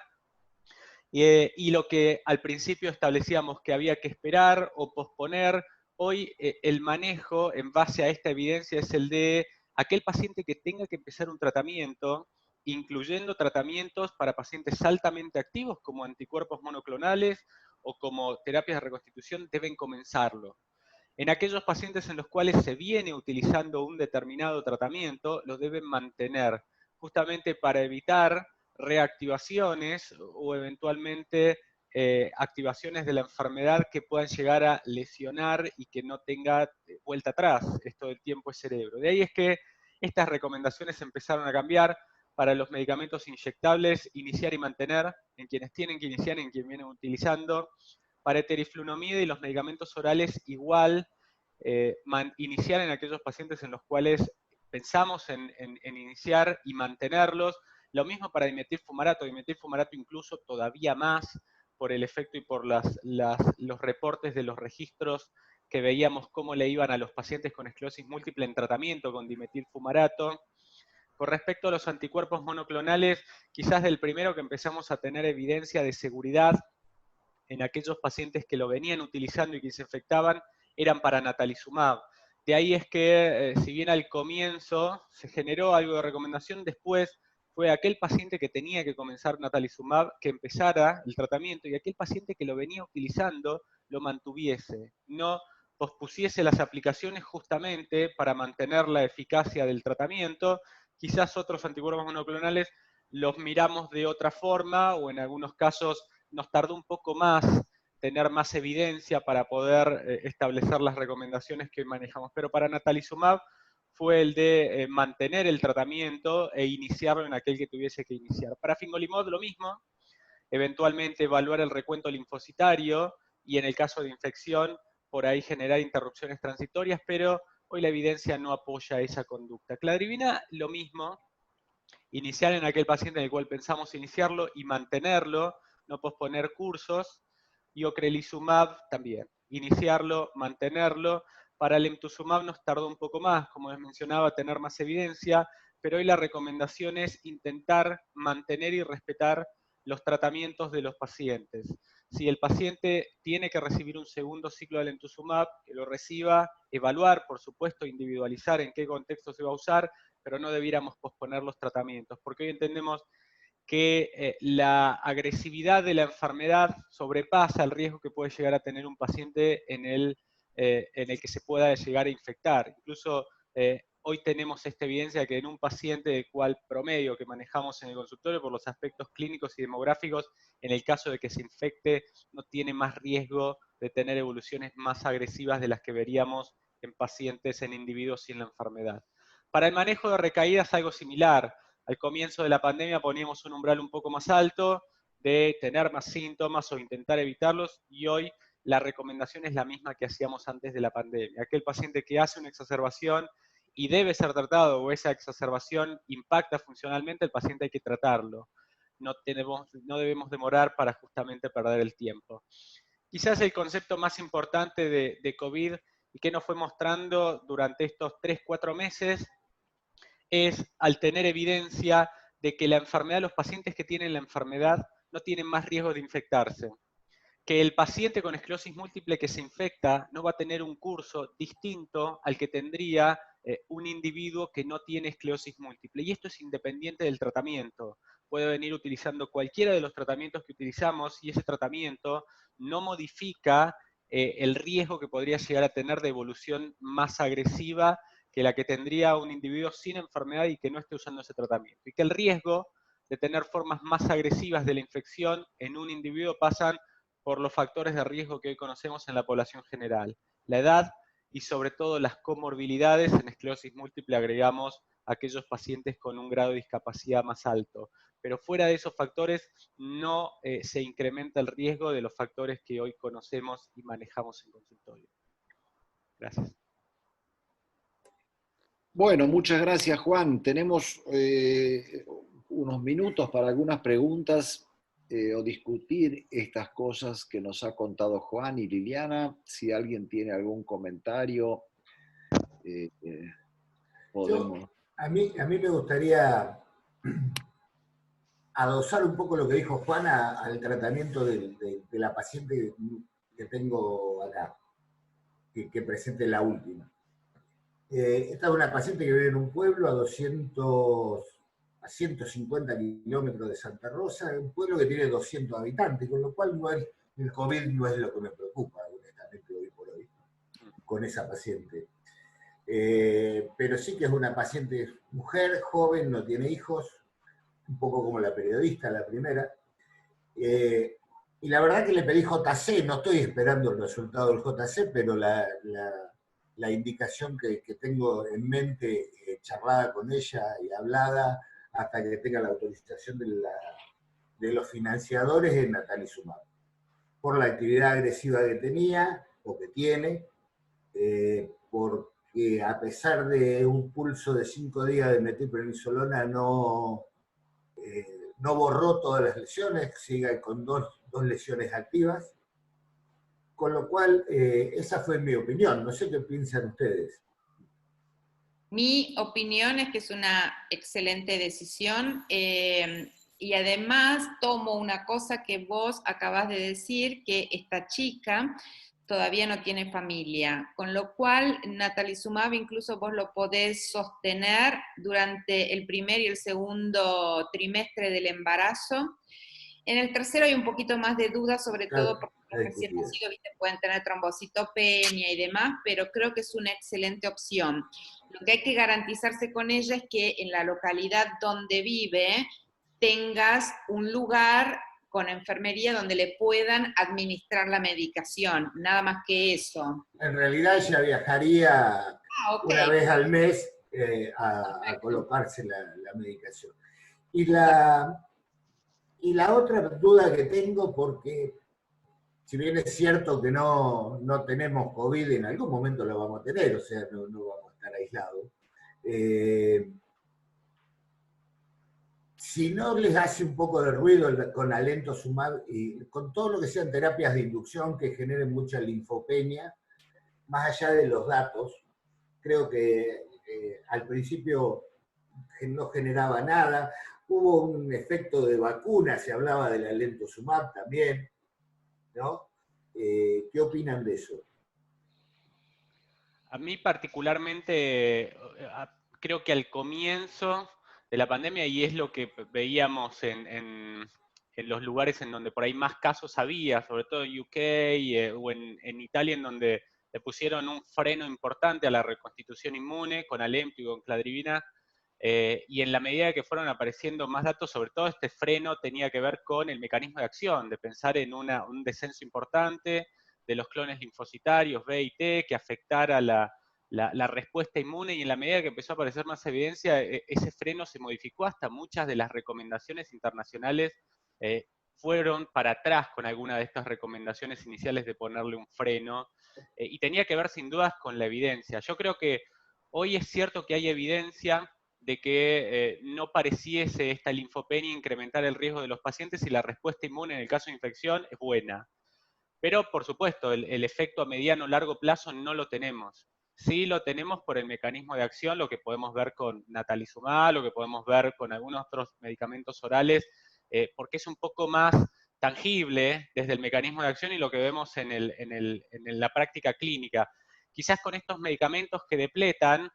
y lo que al principio establecíamos que había que esperar o posponer, hoy el manejo en base a esta evidencia es el de aquel paciente que tenga que empezar un tratamiento, incluyendo tratamientos para pacientes altamente activos como anticuerpos monoclonales o como terapias de reconstitución, deben comenzarlo. En aquellos pacientes en los cuales se viene utilizando un determinado tratamiento, lo deben mantener, justamente para evitar reactivaciones o eventualmente activaciones de la enfermedad que puedan llegar a lesionar y que no tenga vuelta atrás, esto del tiempo es cerebro. De ahí es que estas recomendaciones empezaron a cambiar para los medicamentos inyectables, iniciar y mantener en quienes tienen que iniciar, en quienes vienen utilizando. Para eteriflunomida y los medicamentos orales igual, iniciar en aquellos pacientes en los cuales pensamos en iniciar y mantenerlos. Lo mismo para dimetilfumarato incluso todavía más por el efecto y por los reportes de los registros que veíamos cómo le iban a los pacientes con esclerosis múltiple en tratamiento con dimetilfumarato. Con respecto a los anticuerpos monoclonales, quizás del primero que empezamos a tener evidencia de seguridad en aquellos pacientes que lo venían utilizando y que se infectaban, eran para natalizumab. De ahí es que, si bien al comienzo se generó algo de recomendación, después fue aquel paciente que tenía que comenzar natalizumab que empezara el tratamiento, y aquel paciente que lo venía utilizando lo mantuviese, no pospusiese las aplicaciones justamente para mantener la eficacia del tratamiento. Quizás otros anticuerpos monoclonales los miramos de otra forma, o en algunos casos nos tardó un poco más tener más evidencia para poder establecer las recomendaciones que manejamos. Pero para natalizumab fue el de mantener el tratamiento e iniciarlo en aquel que tuviese que iniciar. Para fingolimod lo mismo, eventualmente evaluar el recuento linfocitario y en el caso de infección, por ahí generar interrupciones transitorias, pero hoy la evidencia no apoya esa conducta. Cladribina, lo mismo, iniciar en aquel paciente en el cual pensamos iniciarlo y mantenerlo, no posponer cursos. Y ocrelizumab también, iniciarlo, mantenerlo, Para el emtuzumab nos tardó un poco más, como les mencionaba, tener más evidencia, pero hoy la recomendación es intentar mantener y respetar los tratamientos de los pacientes. Si el paciente tiene que recibir un segundo ciclo del emtuzumab, que lo reciba, evaluar, por supuesto, individualizar en qué contexto se va a usar, pero no debiéramos posponer los tratamientos, porque hoy entendemos que la agresividad de la enfermedad sobrepasa el riesgo que puede llegar a tener un paciente en el que se pueda llegar a infectar. Incluso hoy tenemos esta evidencia de que en un paciente de cual promedio que manejamos en el consultorio por los aspectos clínicos y demográficos, en el caso de que se infecte, no tiene más riesgo de tener evoluciones más agresivas de las que veríamos en pacientes, en individuos sin la enfermedad. Para el manejo de recaídas, algo similar. Al comienzo de la pandemia poníamos un umbral un poco más alto de tener más síntomas o intentar evitarlos, y hoy la recomendación es la misma que hacíamos antes de la pandemia. Aquel paciente que hace una exacerbación y debe ser tratado, o esa exacerbación impacta funcionalmente, el paciente hay que tratarlo. No debemos demorar para justamente perder el tiempo. Quizás el concepto más importante de COVID y que nos fue mostrando durante estos 3-4 meses es al tener evidencia de que la enfermedad, los pacientes que tienen la enfermedad no tienen más riesgo de infectarse. Que el paciente con esclerosis múltiple que se infecta no va a tener un curso distinto al que tendría un individuo que no tiene esclerosis múltiple. Y esto es independiente del tratamiento. Puede venir utilizando cualquiera de los tratamientos que utilizamos y ese tratamiento no modifica el riesgo que podría llegar a tener de evolución más agresiva que la que tendría un individuo sin enfermedad y que no esté usando ese tratamiento. Y que el riesgo de tener formas más agresivas de la infección en un individuo pasan por los factores de riesgo que hoy conocemos en la población general. La edad y sobre todo las comorbilidades. En esclerosis múltiple agregamos aquellos pacientes con un grado de discapacidad más alto. Pero fuera de esos factores no se incrementa el riesgo de los factores que hoy conocemos y manejamos en consultorio. Gracias. Bueno, muchas gracias, Juan. Tenemos unos minutos para algunas preguntas o discutir estas cosas que nos ha contado Juan y Liliana. Si alguien tiene algún comentario, podemos... A mí me gustaría adosar un poco lo que dijo Juan al tratamiento de la paciente que tengo acá, que presente la última. Esta es una paciente que vive en un pueblo a 150 kilómetros de Santa Rosa, un pueblo que tiene 200 habitantes, con lo cual el COVID no es lo que me preocupa, honestamente, hoy por hoy, con esa paciente. Pero sí que es una paciente mujer, joven, no tiene hijos, un poco como la periodista, la primera. Y la verdad que le pedí JC, no estoy esperando el resultado del JC, pero la indicación que tengo en mente, charlada con ella y hablada, hasta que tenga la autorización de los financiadores, es natalizumab. Por la actividad agresiva que tenía, o que tiene, porque a pesar de un pulso de 5 días de metilprednisolona no borró todas las lesiones, sigue con dos lesiones activas. Con lo cual, esa fue mi opinión. No sé qué piensan ustedes. Mi opinión es que es una excelente decisión y además tomo una cosa que vos acabás de decir, que esta chica todavía no tiene familia, con lo cual natalizumab incluso vos lo podés sostener durante el primer y el segundo trimestre del embarazo. En el tercero hay un poquito más de duda, sobre todo porque los recién nacidos pueden tener trombocitopenia y demás, pero creo que es una excelente opción. Lo que hay que garantizarse con ella es que en la localidad donde vive tengas un lugar con enfermería donde le puedan administrar la medicación, nada más que eso. En realidad ella viajaría una vez al mes a colocarse la medicación. Y la otra duda que tengo, porque si bien es cierto que no tenemos COVID, en algún momento lo vamos a tener, o sea, no vamos a estar aislados. Si no les hace un poco de ruido con alentosumab y con todo lo que sean terapias de inducción que generen mucha linfopenia, más allá de los datos, creo que al principio no generaba nada. Hubo un efecto de vacuna, se hablaba del alentosumab también, ¿no? ¿Qué opinan de eso? A mí particularmente, creo que al comienzo de la pandemia, y es lo que veíamos en los lugares en donde por ahí más casos había, sobre todo en UK o en Italia, en donde le pusieron un freno importante a la reconstitución inmune con Alemtio y con Cladribina, y en la medida que fueron apareciendo más datos, sobre todo este freno tenía que ver con el mecanismo de acción, de pensar en un descenso importante de los clones linfocitarios B y T que afectara la respuesta inmune, y en la medida que empezó a aparecer más evidencia, ese freno se modificó hasta muchas de las recomendaciones internacionales fueron para atrás con alguna de estas recomendaciones iniciales de ponerle un freno, y tenía que ver sin dudas con la evidencia. Yo creo que hoy es cierto que hay evidencia de que no pareciese esta linfopenia incrementar el riesgo de los pacientes y la respuesta inmune en el caso de infección es buena. Pero, por supuesto, el efecto a mediano o largo plazo no lo tenemos. Sí lo tenemos por el mecanismo de acción, lo que podemos ver con natalizumab, lo que podemos ver con algunos otros medicamentos orales, porque es un poco más tangible desde el mecanismo de acción y lo que vemos en la práctica clínica. Quizás con estos medicamentos que depletan,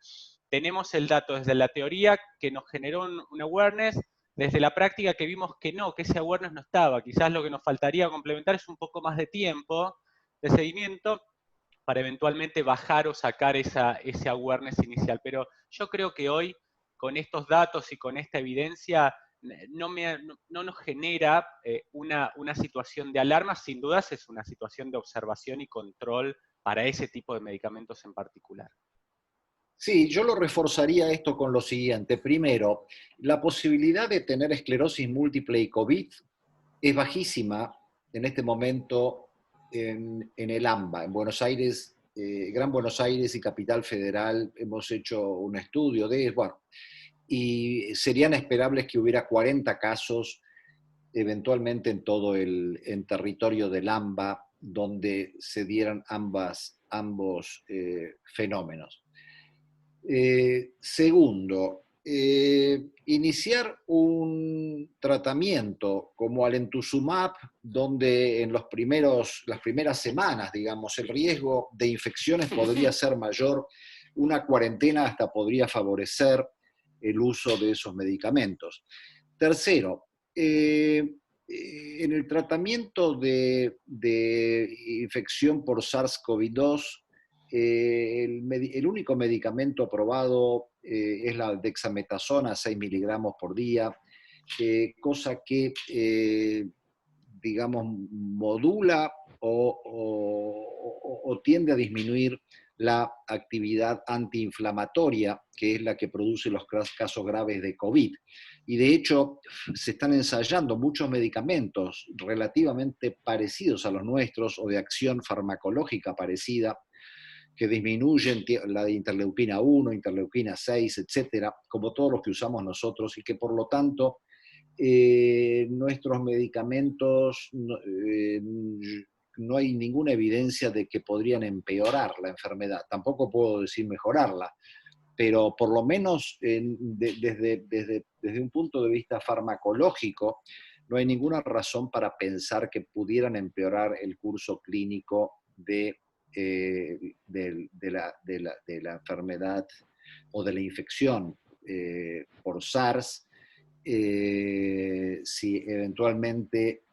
tenemos el dato desde la teoría que nos generó un awareness, desde la práctica que vimos que no, que ese awareness no estaba. Quizás lo que nos faltaría complementar es un poco más de tiempo de seguimiento para eventualmente bajar o sacar ese awareness inicial. Pero yo creo que hoy, con estos datos y con esta evidencia, no nos genera una situación de alarma. Sin dudas es una situación de observación y control para ese tipo de medicamentos en particular. Sí, yo lo reforzaría esto con lo siguiente. Primero, la posibilidad de tener esclerosis múltiple y COVID es bajísima en este momento en el AMBA. En Buenos Aires, Gran Buenos Aires y Capital Federal hemos hecho un estudio de eso, bueno, y serían esperables que hubiera 40 casos eventualmente en todo en territorio del AMBA donde se dieran ambos fenómenos. Segundo, iniciar un tratamiento como alentuzumab, donde en las primeras semanas, digamos, el riesgo de infecciones podría ser mayor, una cuarentena hasta podría favorecer el uso de esos medicamentos. Tercero, en el tratamiento de infección por SARS-CoV-2, el único medicamento aprobado es la dexametasona, 6 miligramos por día, cosa que, digamos, modula o tiende a disminuir la actividad antiinflamatoria, que es la que produce los casos graves de COVID. Y de hecho, se están ensayando muchos medicamentos relativamente parecidos a los nuestros o de acción farmacológica parecida, que disminuyen la de interleuquina 1, interleuquina 6, etcétera, como todos los que usamos nosotros, y que por lo tanto nuestros medicamentos no hay ninguna evidencia de que podrían empeorar la enfermedad. Tampoco puedo decir mejorarla, pero por lo menos desde un punto de vista farmacológico no hay ninguna razón para pensar que pudieran empeorar el curso clínico de la enfermedad o de la infección por SARS, si eventualmente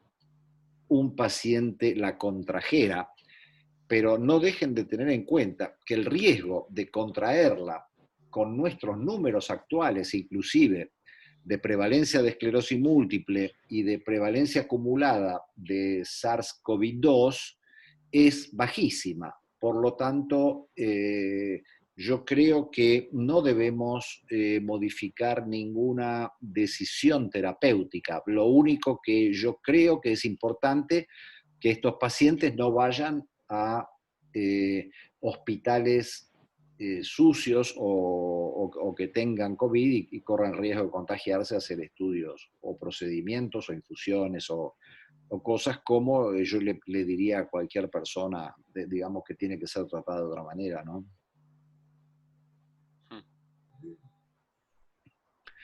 un paciente la contrajera. Pero no dejen de tener en cuenta que el riesgo de contraerla con nuestros números actuales, inclusive de prevalencia de esclerosis múltiple y de prevalencia acumulada de SARS-CoV-2, es bajísima. Por lo tanto, yo creo que no debemos modificar ninguna decisión terapéutica. Lo único que yo creo que es importante que estos pacientes no vayan a hospitales sucios o que tengan COVID y corran riesgo de contagiarse, hacer estudios o procedimientos o infusiones o o cosas como yo le diría a cualquier persona, digamos, que tiene que ser tratada de otra manera, ¿no?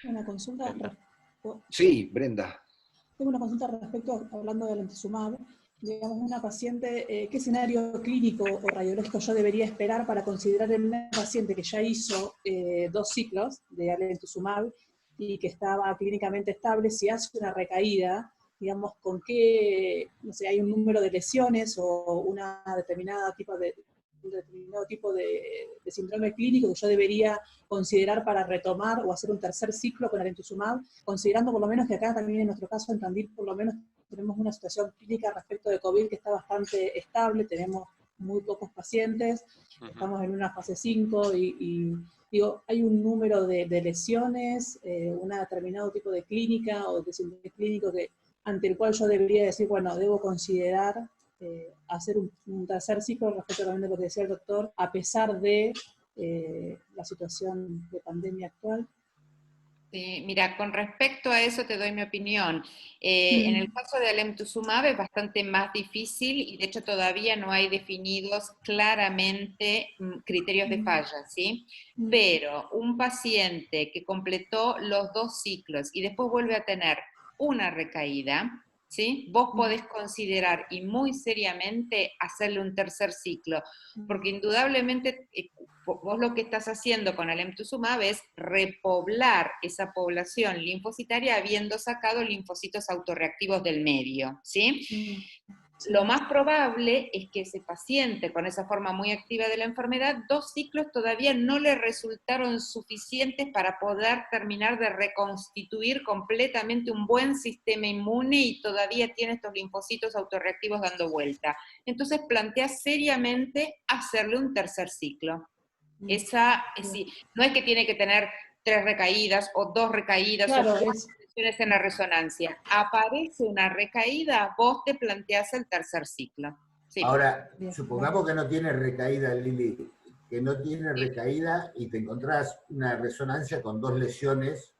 Una consulta. Sí, Brenda. Tengo una consulta respecto, hablando del alemtuzumab, digamos, una paciente, ¿qué escenario clínico o radiológico yo debería esperar para considerar en una paciente que ya hizo 2 ciclos de alemtuzumab y que estaba clínicamente estable, si hace una recaída, digamos, con qué, no sé, hay un número de lesiones o un determinado tipo de síndrome clínico que yo debería considerar para retomar o hacer un tercer ciclo con alemtuzumab, considerando por lo menos que acá también en nuestro caso en Tandil por lo menos tenemos una situación clínica respecto de COVID que está bastante estable, tenemos muy pocos pacientes, estamos en una fase 5 y digo, hay un número de lesiones, un determinado tipo de clínica o de síndrome clínico ante el cual yo debería decir, bueno, debo considerar hacer un tercer ciclo respecto también de lo que decía el doctor, a pesar de la situación de pandemia actual. Sí, mira, con respecto a eso te doy mi opinión. En el caso de alemtuzumab es bastante más difícil y de hecho todavía no hay definidos claramente criterios de falla, ¿sí? Pero un paciente que completó los 2 ciclos y después vuelve a tener una recaída, ¿sí? Vos podés considerar y muy seriamente hacerle un tercer ciclo, porque indudablemente vos lo que estás haciendo con alemtuzumab es repoblar esa población linfocitaria habiendo sacado linfocitos autorreactivos del medio, ¿sí? Lo más probable es que ese paciente con esa forma muy activa de la enfermedad, 2 ciclos todavía no le resultaron suficientes para poder terminar de reconstituir completamente un buen sistema inmune y todavía tiene estos linfocitos autorreactivos dando vuelta. Entonces plantea seriamente hacerle un tercer ciclo. Esa, sí, no es que tiene que tener 3 recaídas o 2 recaídas claro, o 4 sesiones en la resonancia. Aparece una recaída, vos te planteás el tercer ciclo. Sí. Ahora, supongamos que no tiene recaída, Lili, que no tiene recaída y te encontrás una resonancia con 2 lesiones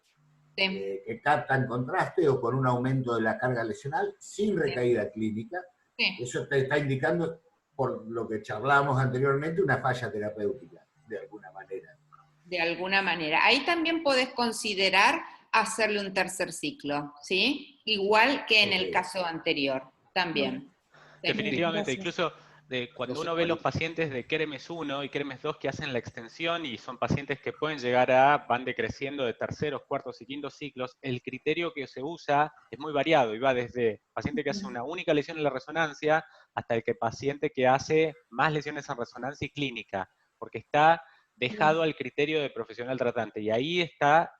que captan contraste o con un aumento de la carga lesional sin recaída clínica. Eso te está indicando, por lo que charlábamos anteriormente, una falla terapéutica, de alguna manera. De alguna manera. Ahí también podés considerar hacerle un tercer ciclo, ¿sí? Igual que en el caso anterior, también. Definitivamente, incluso cuando uno ve los pacientes de Keremes 1 y Keremes 2 que hacen la extensión y son pacientes que pueden llegar van decreciendo de terceros, cuartos y quintos ciclos, el criterio que se usa es muy variado y va desde paciente que hace una única lesión en la resonancia hasta el paciente que hace más lesiones en resonancia y clínica, porque está dejado al criterio del profesional tratante. Y ahí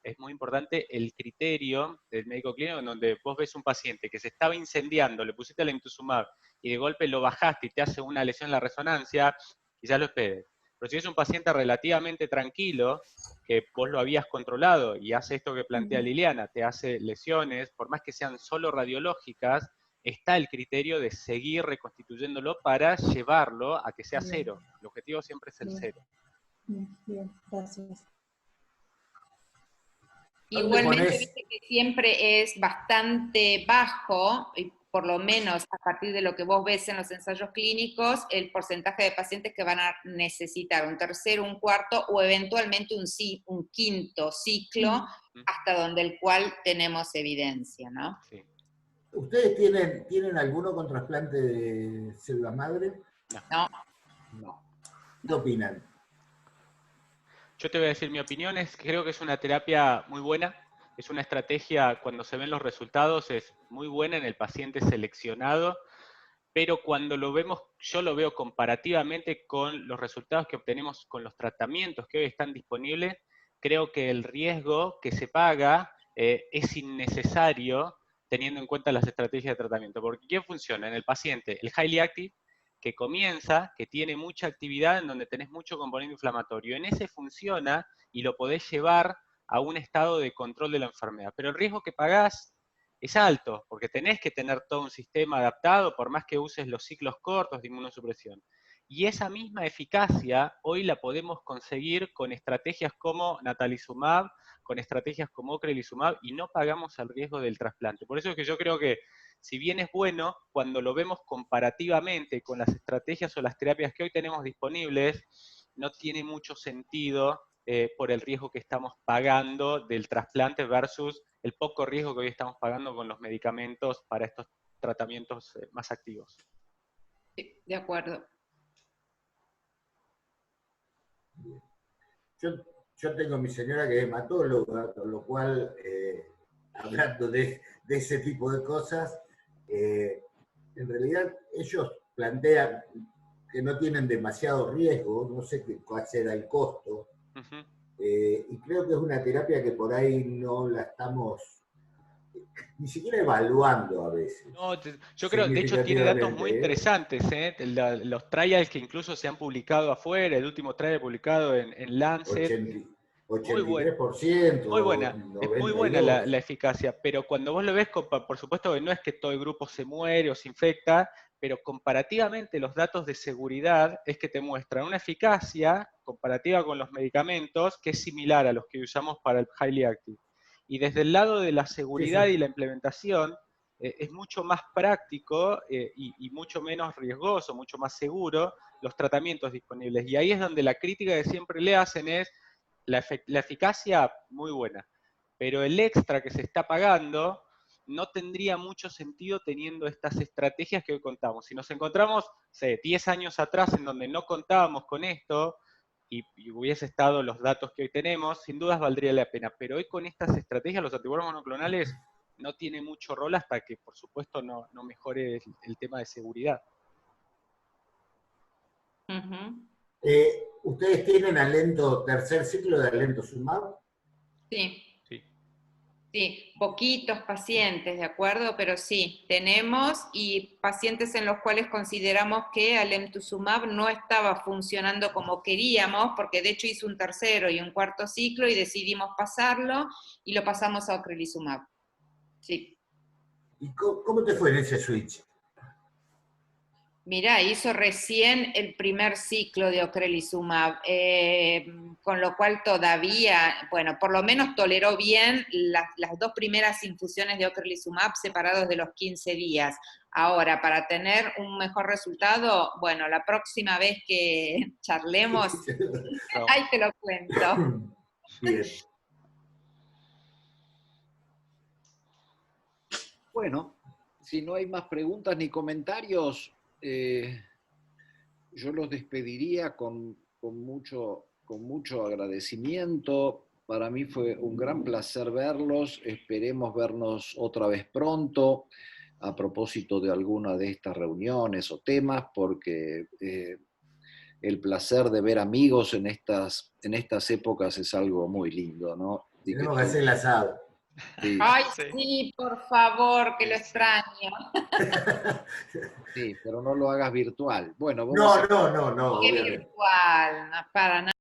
es muy importante el criterio del médico clínico, en donde vos ves un paciente que se estaba incendiando, le pusiste alemtuzumab y de golpe lo bajaste y te hace una lesión en la resonancia, quizás lo esperes. Pero si es un paciente relativamente tranquilo, que vos lo habías controlado y hace esto que plantea Liliana, te hace lesiones, por más que sean solo radiológicas, está el criterio de seguir reconstituyéndolo para llevarlo a que sea cero. El objetivo siempre es el cero. Bien, gracias. Igualmente, viste que siempre es bastante bajo, y por lo menos a partir de lo que vos ves en los ensayos clínicos, el porcentaje de pacientes que van a necesitar un tercero, un cuarto o eventualmente un quinto ciclo, hasta donde el cual tenemos evidencia, ¿no? Sí. ¿Ustedes tienen alguno con trasplante de célula madre? No. No. ¿Qué opinan? Yo te voy a decir mi opinión, creo que es una terapia muy buena, es una estrategia, cuando se ven los resultados, es muy buena en el paciente seleccionado, pero cuando lo vemos, yo lo veo comparativamente con los resultados que obtenemos con los tratamientos que hoy están disponibles, creo que el riesgo que se paga es innecesario teniendo en cuenta las estrategias de tratamiento. Porque ¿qué funciona? En el paciente, el highly active, que comienza, que tiene mucha actividad, en donde tenés mucho componente inflamatorio. En ese funciona y lo podés llevar a un estado de control de la enfermedad. Pero el riesgo que pagás es alto, porque tenés que tener todo un sistema adaptado, por más que uses los ciclos cortos de inmunosupresión. Y esa misma eficacia hoy la podemos conseguir con estrategias como natalizumab, con estrategias como ocrelizumab, y no pagamos el riesgo del trasplante. Por eso es que yo creo que si bien es bueno, cuando lo vemos comparativamente con las estrategias o las terapias que hoy tenemos disponibles, no tiene mucho sentido por el riesgo que estamos pagando del trasplante versus el poco riesgo que hoy estamos pagando con los medicamentos para estos tratamientos más activos. Sí, de acuerdo. Yo tengo mi señora que es hematóloga, con lo cual, hablando de ese tipo de cosas, en realidad ellos plantean que no tienen demasiado riesgo, no sé cuál será el costo, y creo que es una terapia que por ahí no la estamos ni siquiera evaluando a veces. No, yo creo, de hecho tiene datos muy interesantes, los trials que incluso se han publicado afuera, el último trial publicado en Lancet. 83%, muy buena, 92%. es muy buena la eficacia, pero cuando vos lo ves, por supuesto que no es que todo el grupo se muere o se infecta, pero comparativamente los datos de seguridad es que te muestran una eficacia comparativa con los medicamentos que es similar a los que usamos para el Highly Active. Y desde el lado de la seguridad y la implementación, es mucho más práctico y mucho menos riesgoso, mucho más seguro los tratamientos disponibles. Y ahí es donde la crítica que siempre le hacen es la eficacia muy buena, pero el extra que se está pagando no tendría mucho sentido teniendo estas estrategias que hoy contamos. Si nos encontramos, 10 años atrás en donde no contábamos con esto, y hubiese estado los datos que hoy tenemos, sin dudas valdría la pena. Pero hoy con estas estrategias, los anticuerpos monoclonales no tiene mucho rol hasta que, por supuesto, no mejore el tema de seguridad. ¿Ustedes tienen tercer ciclo de alentosumab? Sí. Sí, poquitos pacientes, ¿de acuerdo? Pero sí, tenemos y pacientes en los cuales consideramos que alemtuzumab no estaba funcionando como queríamos, porque de hecho hizo un tercero y un cuarto ciclo y decidimos pasarlo y lo pasamos a ocrelizumab. Sí. ¿Y cómo te fue en ese switch? Mirá, hizo recién el primer ciclo de ocrelizumab, con lo cual todavía, bueno, por lo menos toleró bien las 2 primeras infusiones de ocrelizumab separados de los 15 días. Ahora, para tener un mejor resultado, bueno, la próxima vez que charlemos, ahí te lo cuento. Bien. Bueno, si no hay más preguntas ni comentarios, yo los despediría con mucho agradecimiento. Para mí fue un gran placer verlos. Esperemos vernos otra vez pronto a propósito de alguna de estas reuniones o temas, porque el placer de ver amigos en estas épocas es algo muy lindo, ¿no? Tenemos que hacer el asado. Sí. Ay, sí, por favor, que lo extraño. Sí, pero no lo hagas virtual. Bueno, No, obviamente. Virtual, no, para nada.